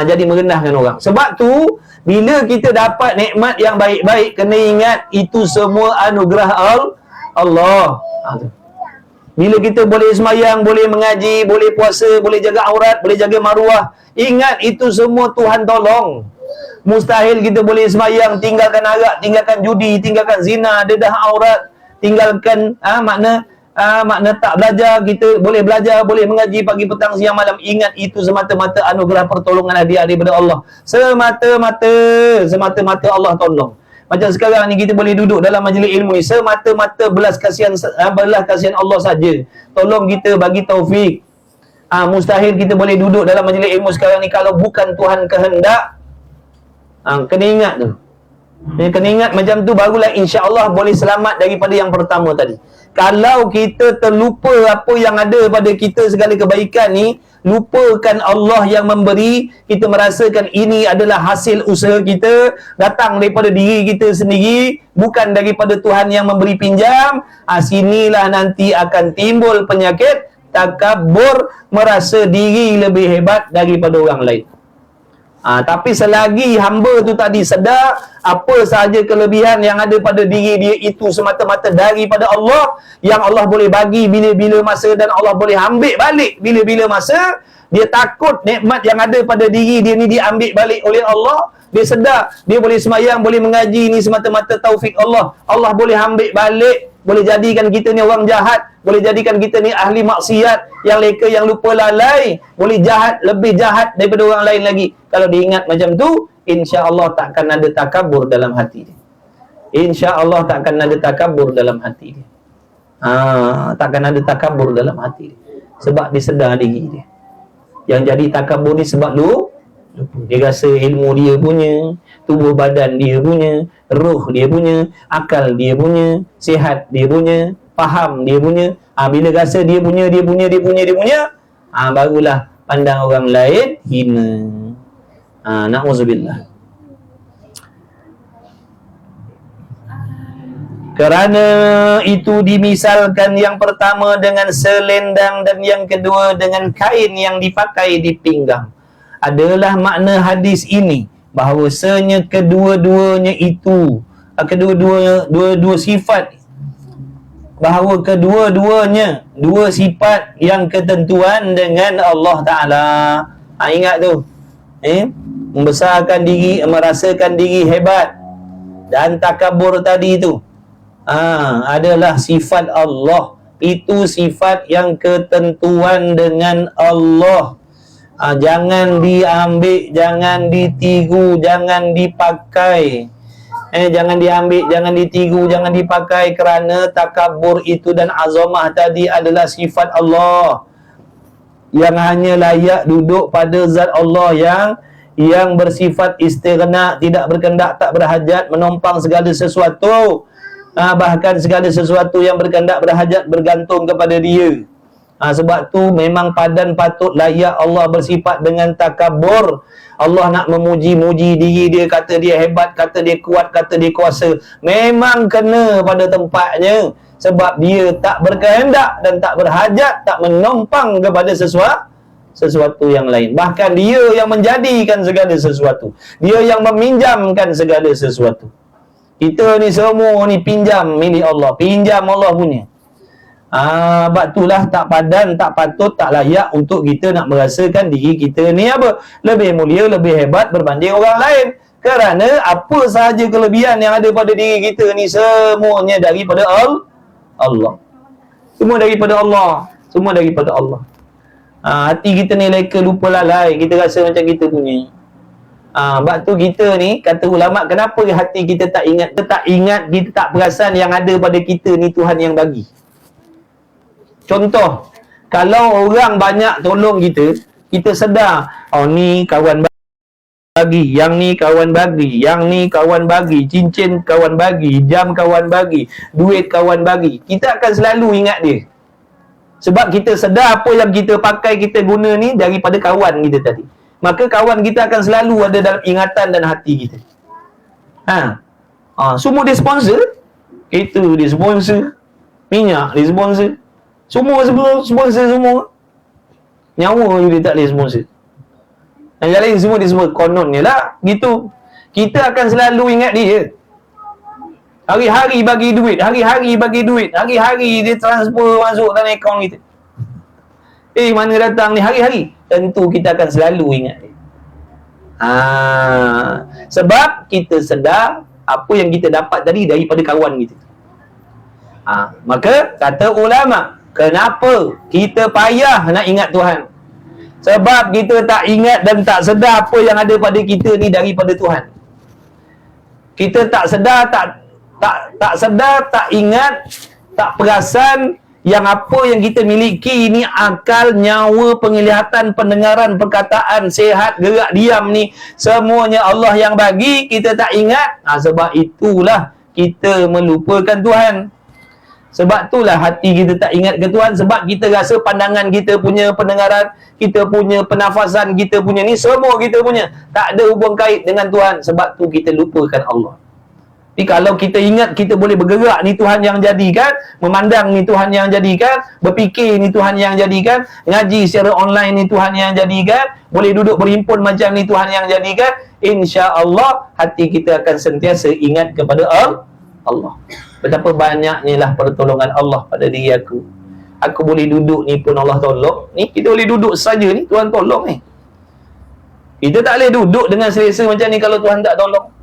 jadi merendahkan orang. Sebab tu bila kita dapat nikmat yang baik-baik, kena ingat itu semua anugerah Allah. Bila kita boleh semayang, boleh mengaji, boleh puasa, boleh jaga aurat, boleh jaga maruah, ingat itu semua Tuhan tolong. Mustahil kita boleh semayang, tinggalkan arak, tinggalkan judi, tinggalkan zina, dedah aurat, tinggalkan makna tak belajar. Kita boleh belajar, boleh mengaji pagi, petang, siang, malam. Ingat itu semata-mata anugerah pertolongan hadiah daripada Allah. Semata-mata Allah tolong. Macam sekarang ni kita boleh duduk dalam majlis ilmu ni, semata-mata belas kasihan Allah saja. Tolong kita, bagi taufik. Mustahil kita boleh duduk dalam majlis ilmu sekarang ni kalau bukan Tuhan kehendak. Kena ingat tu. Kena ingat macam tu, barulah insya-Allah boleh selamat daripada yang pertama tadi. Kalau kita terlupa apa yang ada pada kita, segala kebaikan ni, lupakan Allah yang memberi, kita merasakan ini adalah hasil usaha kita, datang daripada diri kita sendiri, bukan daripada Tuhan yang memberi pinjam. Sinilah nanti akan timbul penyakit takabur, merasa diri lebih hebat daripada orang lain. Tapi selagi hamba tu tadi sedar apa sahaja kelebihan yang ada pada diri dia itu semata-mata daripada Allah, yang Allah boleh bagi bila-bila masa dan Allah boleh ambil balik bila-bila masa. Dia takut nikmat yang ada pada diri dia ni diambil balik oleh Allah. Dia sedar dia boleh semayang, boleh mengaji, ni semata-mata taufik Allah. Allah boleh ambil balik, boleh jadikan kita ni orang jahat, boleh jadikan kita ni ahli maksiat, yang leka, yang lupa lalai, boleh jahat, lebih jahat daripada orang lain lagi. Kalau diingat macam tu, insya-Allah takkan ada takabur dalam hati dia. Insya-Allah takkan ada takabur dalam hati dia. Takkan ada takabur dalam hati dia. Sebab dia sedar diri dia. Yang jadi takabur ni sebab dia rasa ilmu dia punya, tubuh badan dia punya, roh dia punya, akal dia punya, sihat dia punya, faham dia punya. Bila rasa dia punya, barulah pandang orang lain hina. Na'udzubillah. Kerana itu dimisalkan yang pertama dengan selendang dan yang kedua dengan kain yang dipakai di pinggang. Adalah makna hadis ini bahawasanya kedua-duanya itu, kedua-dua sifat, bahawa kedua-duanya dua sifat yang ketentuan dengan Allah Ta'ala. Ingat tu, membesarkan diri, merasakan diri hebat, dan takabur tadi tu adalah sifat Allah. Itu sifat yang ketentuan dengan Allah. Jangan diambil, jangan ditiru, jangan dipakai. Jangan diambil, jangan ditiru, jangan dipakai, kerana takabur itu dan azamah tadi adalah sifat Allah yang hanya layak duduk pada zat Allah yang bersifat istighna, tidak berkehendak, tak berhajat, menompang segala sesuatu. Bahkan segala sesuatu yang berkehendak, berhajat, bergantung kepada dia. Sebab tu memang padan patut layak Allah bersifat dengan takabur. Allah nak memuji-muji diri dia, kata dia hebat, kata dia kuat, kata dia kuasa. Memang kena pada tempatnya. Sebab dia tak berkehendak dan tak berhajat, tak menompang kepada sesuatu yang lain. Bahkan dia yang menjadikan segala sesuatu. Dia yang meminjamkan segala sesuatu. Kita ni semua ni pinjam milik Allah. Pinjam Allah punya. Sebab itulah tak padan, tak patut, tak layak untuk kita nak merasakan diri kita ni apa? Lebih mulia, lebih hebat berbanding orang lain. Kerana apa sahaja kelebihan yang ada pada diri kita ni semuanya daripada Allah. Semua daripada Allah. Semua daripada Allah. Hati kita ni leka, lupa lalai. Kita rasa macam kita punya. Sebab tu kita ni, kata ulama', kenapa hati kita tak ingat? Kita tak ingat, kita tak perasan yang ada pada kita ni Tuhan yang bagi. Contoh, kalau orang banyak tolong kita, kita sedar, ni kawan bagi, yang ni kawan bagi, yang ni kawan bagi, cincin kawan bagi, jam kawan bagi, duit kawan bagi. Kita akan selalu ingat dia. Sebab kita sedar apa yang kita pakai, kita guna ni daripada kawan kita tadi. Maka kawan kita akan selalu ada dalam ingatan dan hati kita. Semua dia sponsor. Kereta dia sponsor, minyak dia sponsor, semua sponsor semua. Nyawa dia tak boleh sponsor. Dan yang lain semua dia semua kononnya lah. Gitu. Kita akan selalu ingat dia. Hari-hari bagi duit, hari-hari bagi duit, hari-hari dia transfer masuk dalam akaun kita. Mana datang ni hari-hari. Tentu kita akan selalu ingat dia. Sebab kita sedar apa yang kita dapat tadi daripada kawan kita. Maka kata ulama', kenapa kita payah nak ingat Tuhan? Sebab kita tak ingat dan tak sedar apa yang ada pada kita ni daripada Tuhan. Kita tak sedar, tak sedar, tak ingat, tak perasan yang apa yang kita miliki ni, akal, nyawa, penglihatan, pendengaran, perkataan, sihat, gerak, diam ni, semuanya Allah yang bagi. Kita tak ingat. Sebab itulah kita melupakan Tuhan. Sebab itulah hati kita tak ingat ke Tuhan. Sebab kita rasa pandangan kita punya, pendengaran kita punya, pernafasan kita punya ni, semua kita punya, tak ada hubung kait dengan Tuhan. Sebab tu kita lupakan Allah. Tapi kalau kita ingat kita boleh bergerak ni Tuhan yang jadikan, memandang ni Tuhan yang jadikan, berfikir ni Tuhan yang jadikan, ngaji secara online ni Tuhan yang jadikan, boleh duduk berhimpun macam ni Tuhan yang jadikan, insya-Allah hati kita akan sentiasa ingat kepada Allah. Betapa banyaknya lah pertolongan Allah pada diri aku. Aku boleh duduk ni pun Allah tolong. Ni kita boleh duduk saja ni Tuhan tolong ni. Kita tak boleh duduk dengan selesa macam ni kalau Tuhan tak tolong.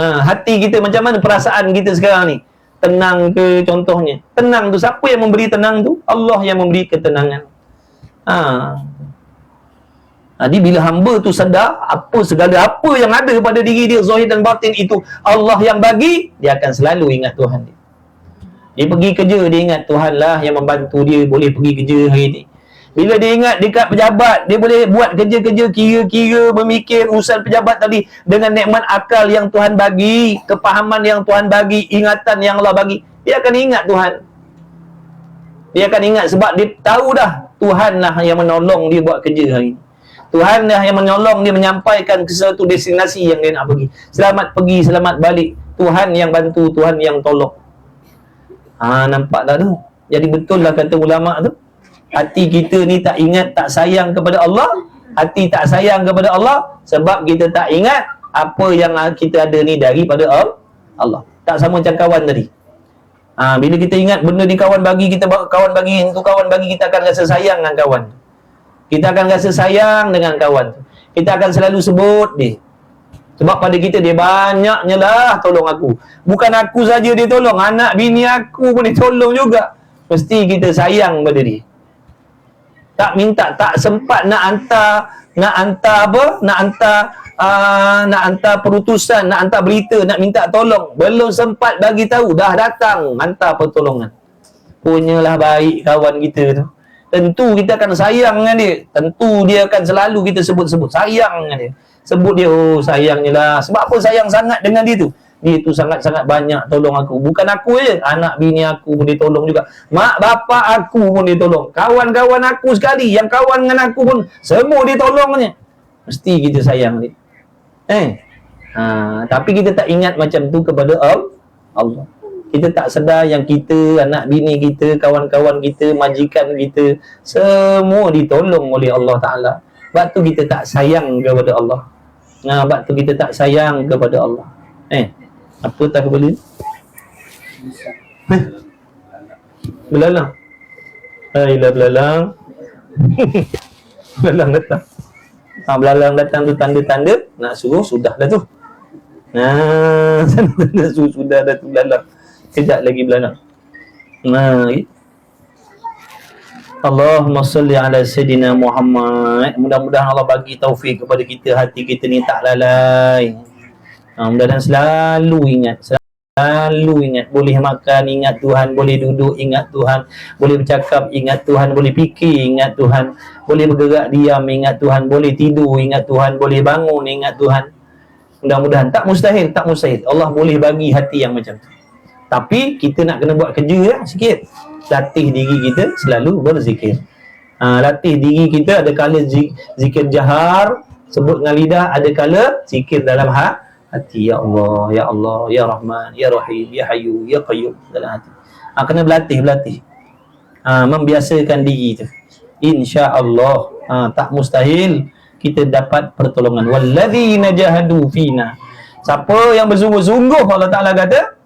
Hati kita macam mana, perasaan kita sekarang ni? Tenang ke contohnya? Tenang tu, siapa yang memberi tenang tu? Allah yang memberi ketenangan. Jadi bila hamba tu sedar segala apa yang ada pada diri dia, zahir dan batin itu Allah yang bagi, dia akan selalu ingat Tuhan dia. Dia pergi kerja, dia ingat Tuhan lah yang membantu dia boleh pergi kerja hari ni. Bila dia ingat dekat pejabat, dia boleh buat kerja-kerja, kira-kira, memikir urusan pejabat tadi dengan nikmat akal yang Tuhan bagi, kepahaman yang Tuhan bagi, ingatan yang Allah bagi. Dia akan ingat Tuhan. Dia akan ingat sebab dia tahu dah Tuhan lah yang menolong dia buat kerja hari ni. Tuhan lah yang menolong dia menyampaikan ke suatu destinasi yang dia nak pergi. Selamat pergi, selamat balik. Tuhan yang bantu, Tuhan yang tolong. Nampak tak tu? Jadi betul lah kata ulama' tu. Hati kita ni tak ingat, tak sayang kepada Allah. Hati tak sayang kepada Allah sebab kita tak ingat apa yang kita ada ni daripada Allah. Tak sama macam kawan tadi. Bila kita ingat benda ni kawan bagi, kita kawan bagi, untuk kawan bagi, kita akan rasa sayang dengan kawan. Kita akan rasa sayang dengan kawan. Kita akan selalu sebut dia. Sebab pada kita dia banyaknya lah tolong aku. Bukan aku saja dia tolong, anak bini aku pun dia tolong juga. Mesti kita sayang pada dia. Tak minta, tak sempat nak hantar perutusan, nak hantar berita, nak minta tolong. Belum sempat bagi tahu, dah datang hantar pertolongan. Punyalah baik kawan kita tu. tentu kita akan sayang dengan dia. Tentu dia akan selalu kita sebut-sebut sayang dengan dia. Sebut dia, oh sayangnya lah. Sebab apa sayang sangat dengan dia tu? Dia tu sangat-sangat banyak tolong aku. Bukan aku je, anak bini aku pun dia tolong juga. Mak bapak aku pun dia tolong. Kawan-kawan aku sekali, yang kawan dengan aku pun semua dia tolongnya. Mesti kita sayang dia. Tapi kita tak ingat macam tu kepada Allah. Kita tak sedar yang kita, anak bini kita, kawan-kawan kita, majikan kita, semua ditolong oleh Allah Ta'ala. Sebab tu kita tak sayang kepada Allah. Sebab tu kita tak sayang kepada Allah. Apa tak boleh? Belalang. Ayolah belalang. Belalang datang. Belalang datang tu tanda-tanda nak suruh, sudah dah tu. Tanda-tanda sudah dah tu belalang. Kejap lagi belalang. Allahumma salli ala Sayyidina Muhammad. Mudah-mudahan Allah bagi taufik kepada kita, hati kita ni tak lalai. Mudah-mudahan selalu ingat. Boleh makan, ingat Tuhan. Boleh duduk, ingat Tuhan. Boleh bercakap, ingat Tuhan. Boleh fikir, ingat Tuhan. Boleh bergerak diam, ingat Tuhan. Boleh tidur, ingat Tuhan. Boleh bangun, ingat Tuhan. Mudah-mudahan. Tak mustahil. Allah boleh bagi hati yang macam tu. Tapi kita nak kena buat kerja sikit. Latih diri kita selalu berzikir. Latih diri kita, ada kala zikir jahar, sebut dengan lidah, ada kala zikir dalam hati. Ya Allah, Ya Allah, Ya Rahman, Ya Rahim, Ya Hayyu, Ya Qayyum, dalam hati. Kena berlatih. Membiasakan diri tu. InsyaAllah tak mustahil kita dapat pertolongan. Walladzina jahadu fina. Siapa yang bersungguh-sungguh, Allah Ta'ala kata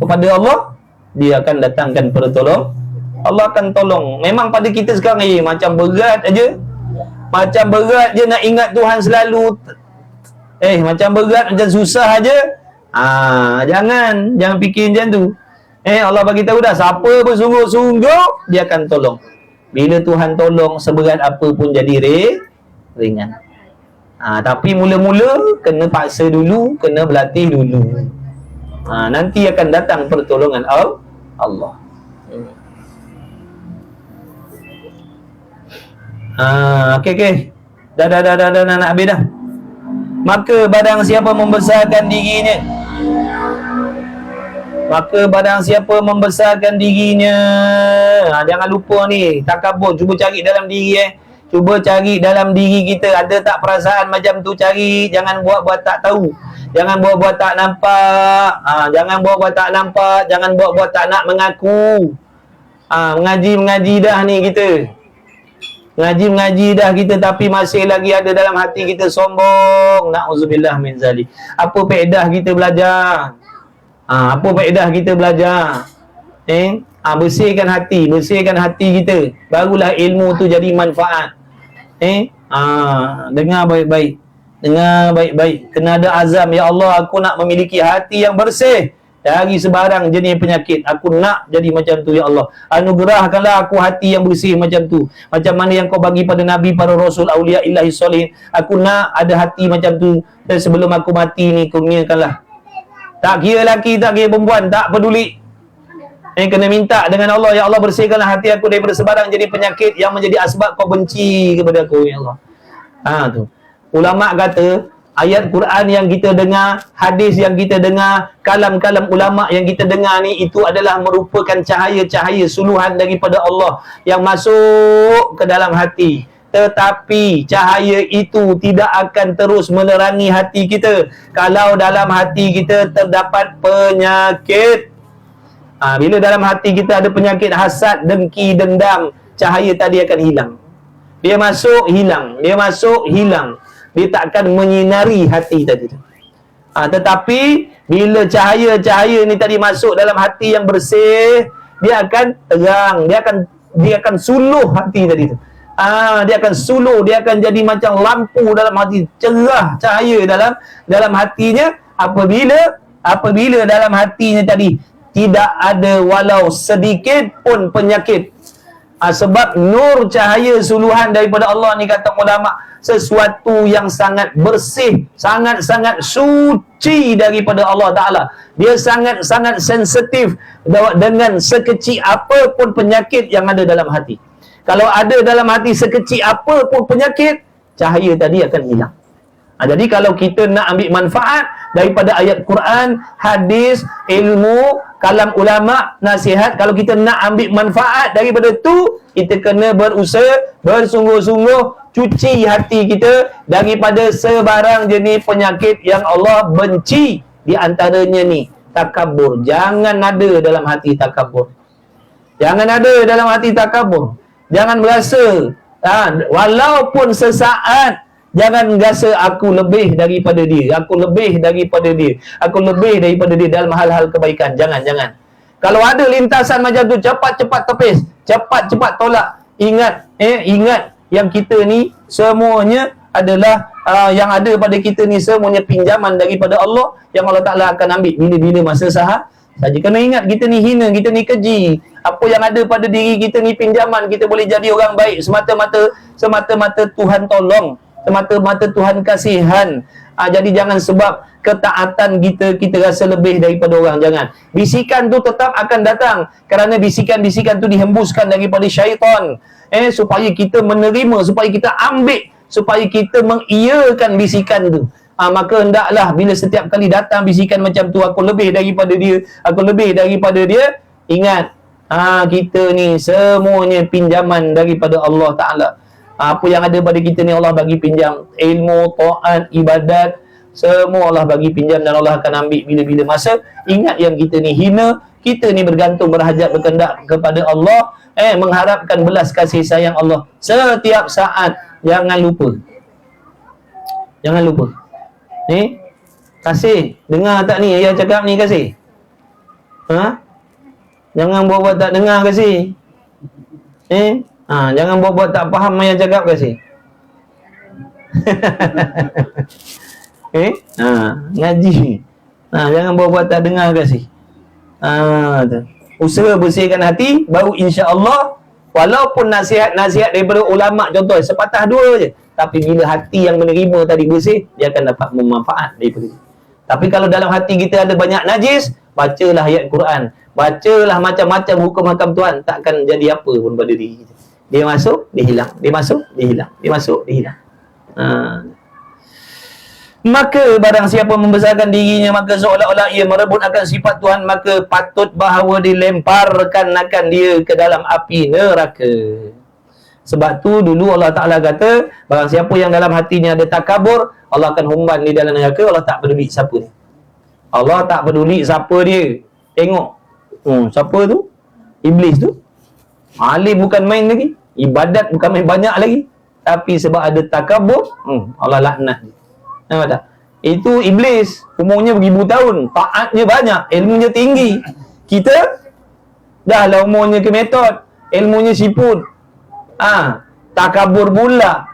kepada Allah, dia akan datangkan pertolong. Allah akan tolong. Memang pada kita sekarang macam berat aja. Macam berat je nak ingat Tuhan selalu. Macam berat, macam susah aja. Jangan fikir macam tu. Allah bagi tahu dah, siapa bersungguh-sungguh, dia akan tolong. Bila Tuhan tolong, seberat apa pun jadi ringan. Tapi mula-mula kena paksa dulu, kena berlatih dulu. Nanti akan datang pertolongan Allah. Okey. Dah nak habis dah. Maka barang siapa membesarkan dirinya, jangan lupa ni, takabur, cuba cari dalam diri Cuba cari dalam diri kita, ada tak perasaan macam tu? Cari, jangan buat-buat tak tahu. Jangan buat-buat tak nampak. Jangan buat-buat tak nampak. Jangan buat-buat tak nak mengaku. Mengaji dah ni kita. Mengaji dah kita, tapi masih lagi ada dalam hati kita sombong. Na'udzubillah min zalik. Apa faedah kita belajar? Bersihkan hati kita. Barulah ilmu tu jadi manfaat. Dengar baik-baik. Kena ada azam. Ya Allah, aku nak memiliki hati yang bersih dari sebarang jenis penyakit. Aku nak jadi macam tu, ya Allah. Anugerahkanlah aku hati yang bersih macam tu. Macam mana yang kau bagi pada Nabi, para Rasul, Aulia Ilahi Solihin. Aku nak ada hati macam tu. Dan sebelum aku mati ni, kurniakanlah. Tak kira lelaki, tak kira perempuan, tak peduli. Kena minta dengan Allah, ya Allah, bersihkanlah hati aku daripada sebarang jenis penyakit yang menjadi asbab kau benci kepada aku, ya Allah. Tu. Ulama kata, ayat Quran yang kita dengar, hadis yang kita dengar, kalam-kalam ulama yang kita dengar ni, itu adalah merupakan cahaya-cahaya suluhan daripada Allah yang masuk ke dalam hati. Tetapi cahaya itu tidak akan terus menerangi hati kita kalau dalam hati kita terdapat penyakit. Bila dalam hati kita ada penyakit hasad, dengki, dendam, cahaya tadi akan hilang. Dia masuk, hilang. Dia tak akan menyinari hati tadi. Tetapi bila cahaya-cahaya ni tadi masuk dalam hati yang bersih, dia akan terang, dia akan suluh hati tadi tu. Dia akan suluh, dia akan jadi macam lampu dalam hati, cerah cahaya dalam hatinya apabila dalam hatinya tadi tidak ada walau sedikit pun penyakit. Sebab nur cahaya suluhan daripada Allah ni, kata ulama, sesuatu yang sangat bersih, sangat-sangat suci daripada Allah Ta'ala. Dia sangat-sangat sensitif dengan sekecil apapun penyakit yang ada dalam hati. Kalau ada dalam hati sekecil apa pun penyakit, cahaya tadi akan hilang. Jadi kalau kita nak ambil manfaat daripada ayat Quran, hadis, ilmu, kalam ulama, nasihat, kalau kita nak ambil manfaat daripada tu, kita kena berusaha, bersungguh-sungguh cuci hati kita daripada sebarang jenis penyakit yang Allah benci. Di antaranya ni, takabur. Jangan ada dalam hati takabur. Jangan ada dalam hati takabur. Jangan berasa, walaupun sesaat, jangan rasa aku lebih daripada dia, aku lebih daripada dia, aku lebih daripada dia dalam hal-hal kebaikan. Jangan. Kalau ada lintasan macam tu, cepat-cepat tepis, cepat-cepat tolak. Ingat yang kita ni semuanya adalah yang ada pada kita ni semuanya pinjaman daripada Allah, yang Allah Ta'ala akan ambil bila-bila masa saja. Kena ingat, kita ni hina, kita ni keji. Apa yang ada pada diri kita ni pinjaman. Kita boleh jadi orang baik semata-mata Tuhan tolong, semata-mata Tuhan kasihan. Jadi jangan sebab ketaatan kita rasa lebih daripada orang. Jangan. Bisikan tu tetap akan datang, kerana bisikan-bisikan tu dihembuskan daripada syaitan, supaya kita menerima, supaya kita ambil, supaya kita mengiyakan bisikan tu. Maka hendaklah bila setiap kali datang bisikan macam tu, aku lebih daripada dia, aku lebih daripada dia, ingat, kita ni semuanya pinjaman daripada Allah Ta'ala. Apa yang ada pada kita ni Allah bagi pinjam. Ilmu, taat, ibadat, semua Allah bagi pinjam, dan Allah akan ambil bila-bila masa. Ingat yang kita ni hina, kita ni bergantung, berhajat, berkendak kepada Allah, mengharapkan belas kasih sayang Allah setiap saat. Jangan lupa. Kasih. Dengar tak ni ayah cakap ni, kasih? Jangan buat-buat tak dengar, kasih. Jangan buat-buat tak faham ayah cakap, kasih. Ngaji. Jangan buat-buat tak dengar, kasih. Usaha bersihkan hati, baru insya-Allah, walaupun nasihat-nasihat daripada ulama, contoh sepatah dua je, tapi bila hati yang menerima tadi bersih, dia akan dapat memanfaat daripada dia. Tapi kalau dalam hati kita ada banyak najis, bacalah ayat Quran, bacalah macam-macam hukum hakam Tuhan, takkan jadi apa pun pada diri kita. Dia masuk, dia hilang. Dia masuk, dia hilang. Dia masuk, dia hilang. Maka barang siapa membesarkan dirinya, maka seolah-olah ia merebut akan sifat Tuhan, maka patut bahawa dilemparkan akan dia ke dalam api neraka. Sebab tu dulu Allah Ta'ala kata, barang siapa yang dalam hatinya ada takabur, Allah akan humban di dalam neraka. Allah tak peduli siapa dia. Allah tak peduli siapa dia. Tengok, siapa tu? Iblis tu. Alim bukan main lagi, ibadat bukan main banyak lagi, tapi sebab ada takabur, Allah laknat dia. Nampak tak? Itu iblis, umurnya beribu tahun, taatnya banyak, ilmunya tinggi. Kita dah lah umurnya ke metode, ilmunya siput. Takabur pula,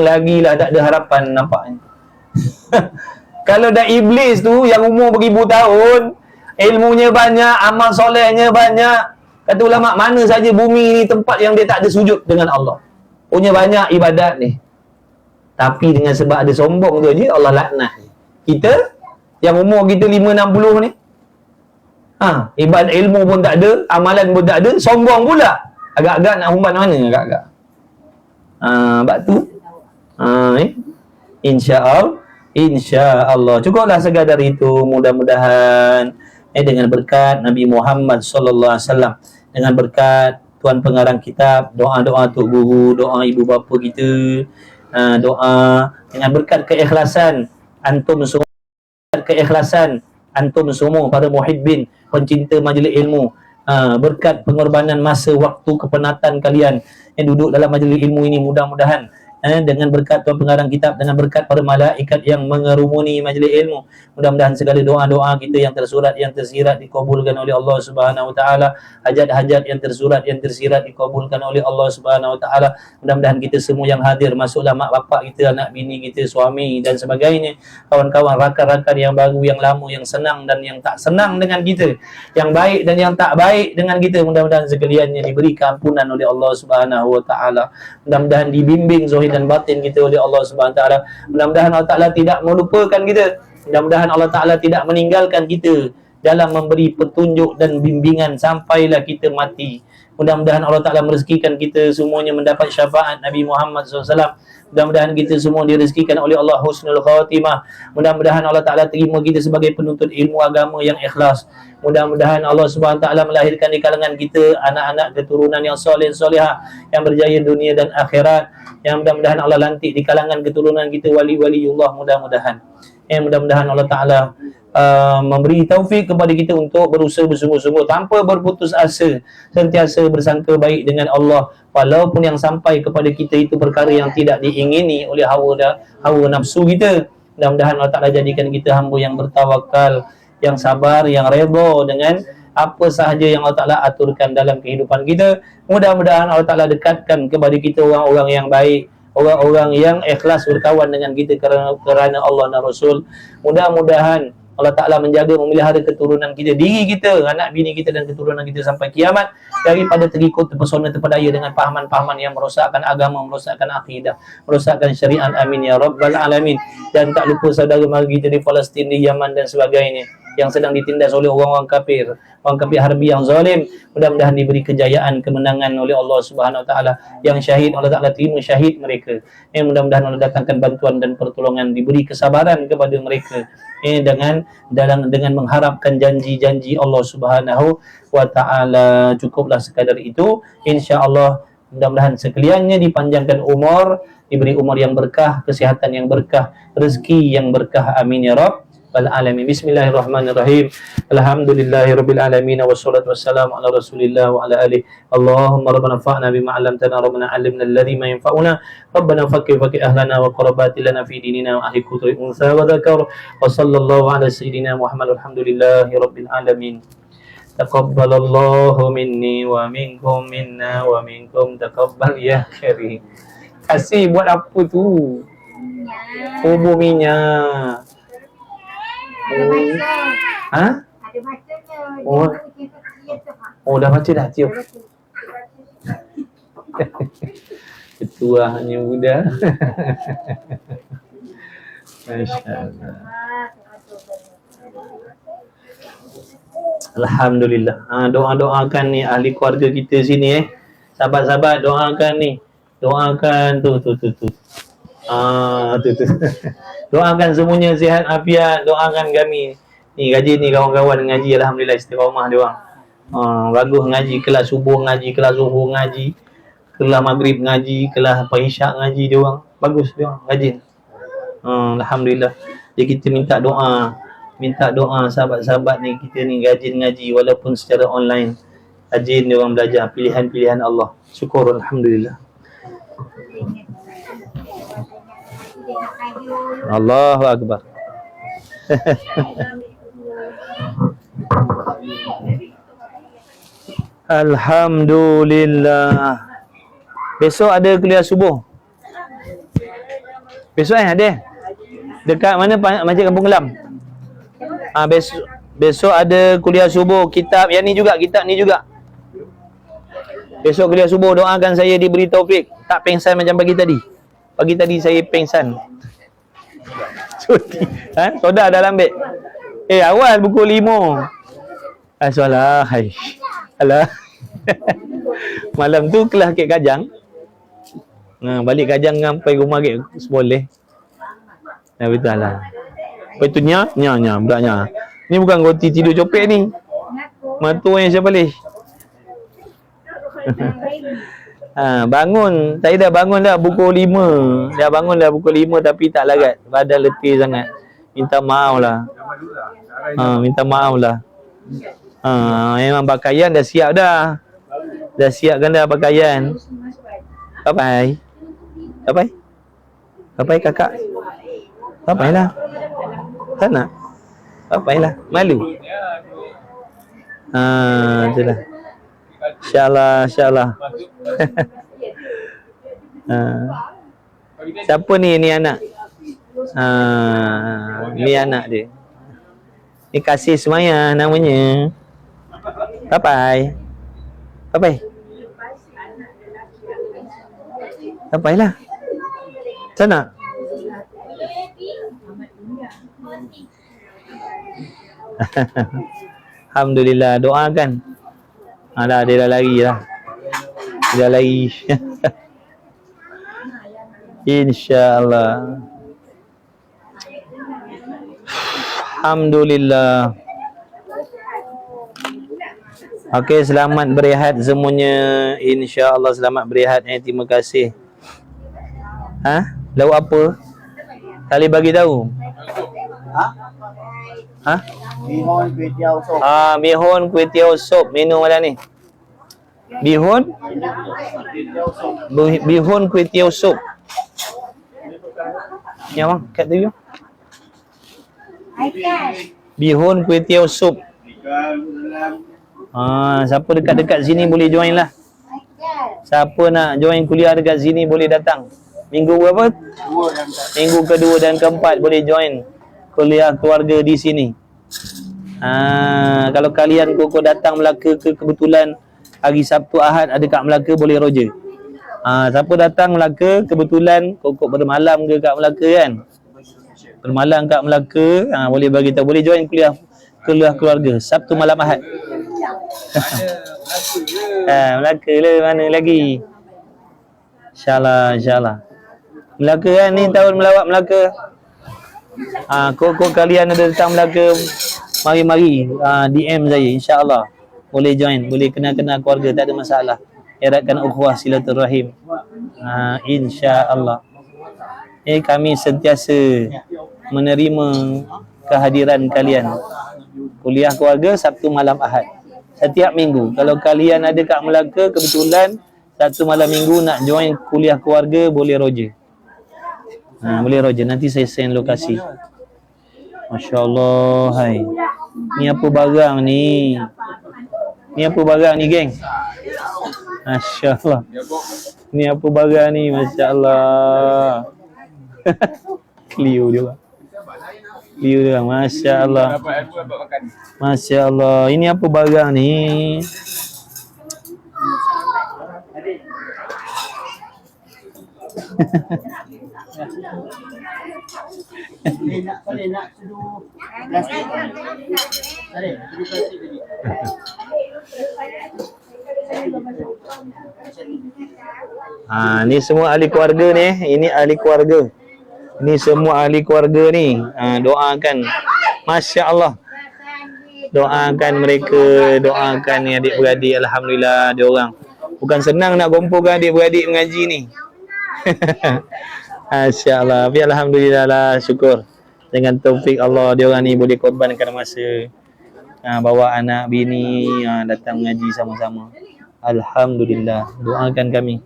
lagilah tak ada harapan nampaknya. Kalau dah iblis tu yang umur beribu tahun, ilmunya banyak, amal solehnya banyak, kata ulama, mana saja bumi ni tempat yang dia tak ada sujud dengan Allah, punya banyak ibadat ni, tapi dengan sebab ada sombong tu je, Allah laknat kita yang umur kita 5-60 ni. Ibadat, ilmu pun tak ada, amalan pun tak ada, sombong pula. Agak-agak nak humban mana agak-agak. Bab tu insya-Allah cukuplah sekadar itu. Mudah-mudahan dengan berkat Nabi Muhammad sallallahu alaihi wasallam, dengan berkat tuan pengarang kitab, doa-doa tok guru, doa ibu bapa kita, doa dengan berkat keikhlasan antum semua, para muhibbin, pencinta majlis ilmu, berkat pengorbanan masa, waktu, kepenatan kalian yang duduk dalam majlis ilmu ini, mudah-mudahan dengan berkat tuan pengarang kitab, dengan berkat para malaikat yang mengerumuni majlis ilmu, mudah-mudahan segala doa-doa kita yang tersurat, yang tersirat dikabulkan oleh Allah Subhanahu wa taala. Hajat-hajat yang tersurat, yang tersirat dikabulkan oleh Allah Subhanahu wa taala. Mudah-mudahan kita semua yang hadir, masuklah mak bapak kita, anak bini kita, suami dan sebagainya, kawan-kawan, rakan-rakan yang baru, yang lama, yang senang dan yang tak senang dengan kita, yang baik dan yang tak baik dengan kita, mudah-mudahan sekaliannya diberi keampunan oleh Allah Subhanahu wa taala. Mudah-mudahan dibimbing zahir dan batin kita oleh Allah Subhanahu wa taala. Mudah-mudahan Allah Taala tidak melupakan kita. Mudah-mudahan Allah Taala tidak meninggalkan kita dalam memberi petunjuk dan bimbingan sampailah kita mati. Mudah-mudahan Allah Ta'ala merezekikan kita semuanya mendapat syafaat Nabi Muhammad SAW. Mudah-mudahan kita semua direzekikan oleh Allah husnul khatimah. Mudah-mudahan Allah Ta'ala terima kita sebagai penuntut ilmu agama yang ikhlas. Mudah-mudahan Allah Subhanahu Wa Ta'ala melahirkan di kalangan kita anak-anak keturunan yang soleh solehah, yang berjaya dunia dan akhirat. Yang mudah-mudahan Allah lantik di kalangan keturunan kita wali-waliullah, mudah-mudahan. Mudah-mudahan Allah Ta'ala memberi taufik kepada kita untuk berusaha bersungguh-sungguh tanpa berputus asa, sentiasa bersangka baik dengan Allah, walaupun yang sampai kepada kita itu perkara yang tidak diingini oleh hawa nafsu kita. Mudah-mudahan Allah Ta'ala jadikan kita hamba yang bertawakal, yang sabar, yang redha dengan apa sahaja yang Allah Ta'ala aturkan dalam kehidupan kita. Mudah-mudahan Allah Ta'ala dekatkan kepada kita orang-orang yang baik, orang-orang yang ikhlas berkawan dengan kita kerana Allah dan Rasul. Mudah-mudahan Allah Ta'ala menjaga, memelihara keturunan kita, diri kita, anak bini kita dan keturunan kita sampai kiamat daripada terikut, terpesona, terpedaya dengan pahaman-pahaman yang merosakkan agama, merosakkan akidah, merosakkan syariat. Amin ya Rabbal Alamin. Dan tak lupa saudara mara kita di Palestin, di Yaman dan sebagainya yang sedang ditindas oleh orang-orang kafir, orang kafir harbi yang zalim. Mudah-mudahan diberi kejayaan, kemenangan oleh Allah Subhanahu Wa Ta'ala. Yang syahid, Allah Ta'ala terima syahid mereka. Mudah-mudahan Allah datangkan bantuan dan pertolongan, diberi kesabaran kepada mereka dengan mengharapkan janji-janji Allah Subhanahu Wa Ta'ala. Cukuplah sekadar itu, insya-Allah. Mudah-mudahan sekaliannya dipanjangkan umur, diberi umur yang berkah, kesihatan yang berkah, rezeki yang berkah. Amin ya Rabb Alamin. Bismillahirrahmanirrahim. Alhamdulillahirabbil alamin wassalatu wassalamu ala Rasulillah wa ala alihi. Allahumma rabbana fa'na bima 'allamtana rabbana 'allimna alladhi ma yanfa'una rabbana fakir ahlana wa qarabatina lana fi dinina wa ahli kutri unsa wa dzakar wa sallallahu ala sayyidina Muhammad walhamdulillahirabbil alamin. Taqabbalallahu minni wa minkum minna wa minkum taqabbal ya karim. Kasih buat apa tu? Bubur minyak. Ada baca. Ha? Ada bacanya. Oh. Oh, dah baca dah tiup. Ketuanya muda. Masya-Allah. Alhamdulillah. Doa-doakan ni ahli keluarga kita sini Sahabat-sahabat doakan ni. Doakan tu. Tu. Doakan semuanya sihat afiat, doakan kami. Ni gaji ni kawan-kawan ngaji alhamdulillah istiqamah dia orang. Bagus ngaji, kelas subuh ngaji, kelas zuhur ngaji, kelas maghrib ngaji, kelas isyak ngaji dia orang. Bagus dia orang rajin. Alhamdulillah. Jadi kita minta doa sahabat-sahabat ni, kita ni rajin ngaji walaupun secara online. Rajin dia orang belajar pilihan-pilihan Allah. Syukur alhamdulillah. Allahu Akbar. Alhamdulillah. Besok ada kuliah subuh. Besok ada. Dekat mana Masjid Kampung Kelam? Besok ada kuliah subuh kitab yang ni juga, kitab ni juga. Besok kuliah subuh, doakan saya diberi taufik. Tak pengsan macam pagi tadi. Pagi tadi saya pengsan. Cuti. Soda dah ambil. Awal pukul 5. Salah. Alah. Malam tu kelas Kek Kajang. Balik Kajang sampai rumah Kek boleh. Betul lah. Lepas tu nya budaknya. Ni bukan roti tidur copek ni. Matu yang siapa boleh. Bangun. Saya dah bangun dah pukul 5. Dah bangun dah pukul 5 tapi tak larat. Badan letih sangat. Minta maaf lah. Memang pakaian dah siap dah. Dah siapkan dah pakaian. Papai kakak. Papai lah. Tak nak? Papai lah. Malu. Itulah. InsyaAllah. Siapa ni anak? Ni anak dia. Ni kasih semaya namanya. Papai lah. Tak nak? Alhamdulillah, doakan. Dah, dia dah lari lah. Dia dah lari. InsyaAllah. Alhamdulillah. Okey, selamat berehat semuanya. InsyaAllah selamat berehat. Terima kasih. Lauk apa? Tak boleh bagi tahu. Bihun kuih tiaw sop. Bihun kuih tiaw sop. Minum ada ni. Bihun? Bihun kuih tiaw sop. Ni abang, kat tu. Bihun kuih tiaw sop. Siapa dekat-dekat sini boleh join lah. Siapa nak join kuliah dekat sini boleh datang. Minggu berapa? Minggu kedua dan keempat boleh join kuliah keluarga di sini. Kalau kalian koko datang Melaka ke kebetulan hari Sabtu Ahad ada kat Melaka boleh roger. Siapa datang Melaka kebetulan koko bermalam ke kat Melaka kan? Bermalam kat Melaka, boleh bagi tahu, boleh join kuliah keluarga Sabtu malam Ahad. Melaka lah, mana lagi? InsyaAllah. Melaka kan ni tahun melawat Melaka. Kok kalian ada datang Melaka, mari-mari DM saya, insyaAllah boleh join, boleh kenal-kenal keluarga, tak ada masalah. Eratkan ukhuwah silaturahim. InsyaAllah. Kami sentiasa menerima kehadiran kalian. Kuliah keluarga Sabtu malam Ahad setiap minggu. Kalau kalian ada kat Melaka kebetulan Sabtu malam minggu nak join kuliah keluarga, boleh roger. Boleh roger, nanti saya send lokasi. Masya Allah. Hai, ni apa barang ni? Ni apa barang ni geng? Masya Allah. Ni apa barang ni? Masya Allah. Liu dia bang. Liu dia bang. Masya Allah. Masya Allah. Ini apa barang ni? Ni semua ahli keluarga ni. Ini ahli keluarga. Ini semua ahli keluarga ni. Doakan. Masya Allah. Doakan mereka. Doakan ni adik-beradik. Alhamdulillah dia orang. Bukan senang nak kumpulkan adik-beradik mengaji ni. Masya Allah. Tapi alhamdulillah lah, syukur. Dengan taufik Allah, dia orang ni boleh korbankan masa, bawa anak bini datang mengaji sama-sama. Alhamdulillah. Doakan kami.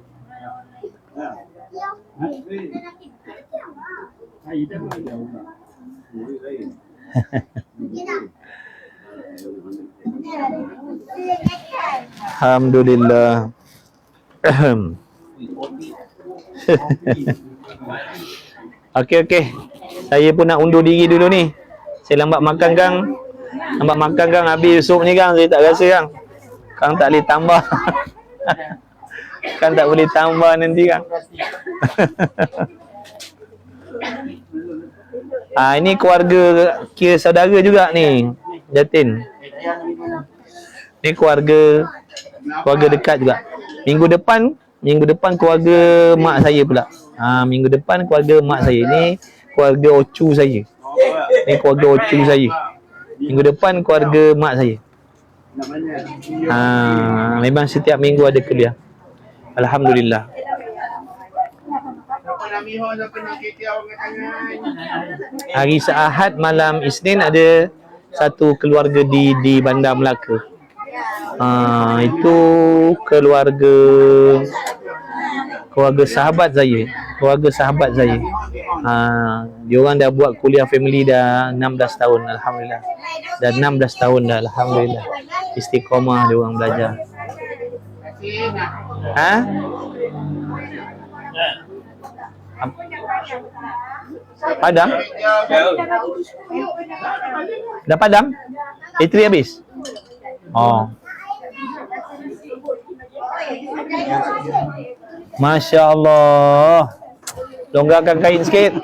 Alhamdulillah. Okey. Saya pun nak undur diri dulu ni. Saya lambat makan kang. Habis sup ni kang, saya tak rasa kang. Kang tak boleh tambah. Kang tak boleh tambah nanti kang. Ini keluarga, kira saudara juga ni, Jatin. Ni keluarga dekat juga. Minggu depan keluarga mak saya pula. Minggu depan keluarga mak saya. Ni keluarga ocu saya. Minggu depan keluarga mak saya. Memang setiap minggu ada kuliah. Alhamdulillah. Hari Ahad malam Isnin ada satu keluarga di Bandar Melaka. Itu keluarga sahabat saya. Dia orang dah buat kuliah family dah 16 tahun. Alhamdulillah. Dah 16 tahun dah. Alhamdulillah. Istiqamah dia orang belajar. Padam? Dah padam? Bateri habis? Masya Allah. Longgarkan kain sikit.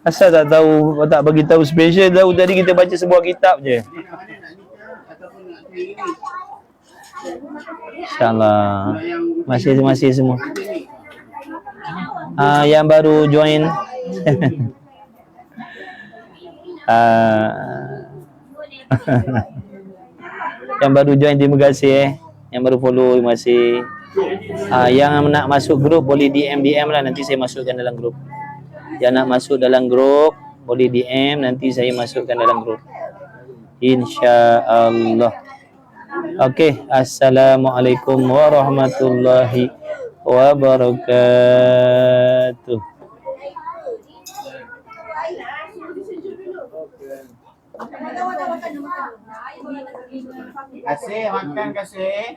Asal tak tahu, tak bagi tahu special tahu tadi kita baca sebuah kitab je. InsyaAllah. Masih semua. Yang baru join. Yang baru join terima kasih Yang baru follow terima kasih. Yang nak masuk grup boleh DM lah, nanti saya masukkan dalam grup. Yang nak masuk dalam grup boleh DM, nanti saya masukkan dalam grup. InsyaAllah. Okey, assalamualaikum warahmatullahi wabarakatuh. Kasih, makan kasih.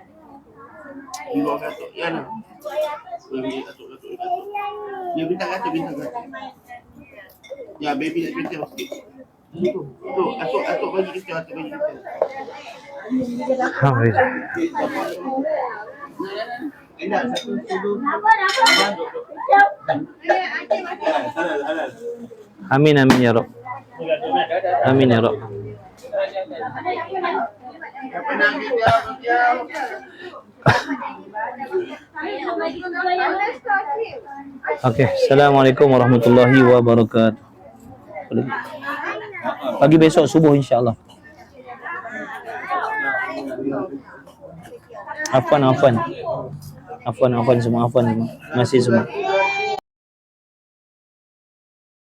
Ya, bintang kata. Ya, baby nak kecil sikit. Tu, atuk bagi kecil, Alhamdulillah. Enak, satu dulu. Amin ya Rabb. Amin ya Rabb. Okey, assalamualaikum warahmatullahi wabarakatuh. Pagi besok subuh insya-Allah. Afwan semua, masih semua.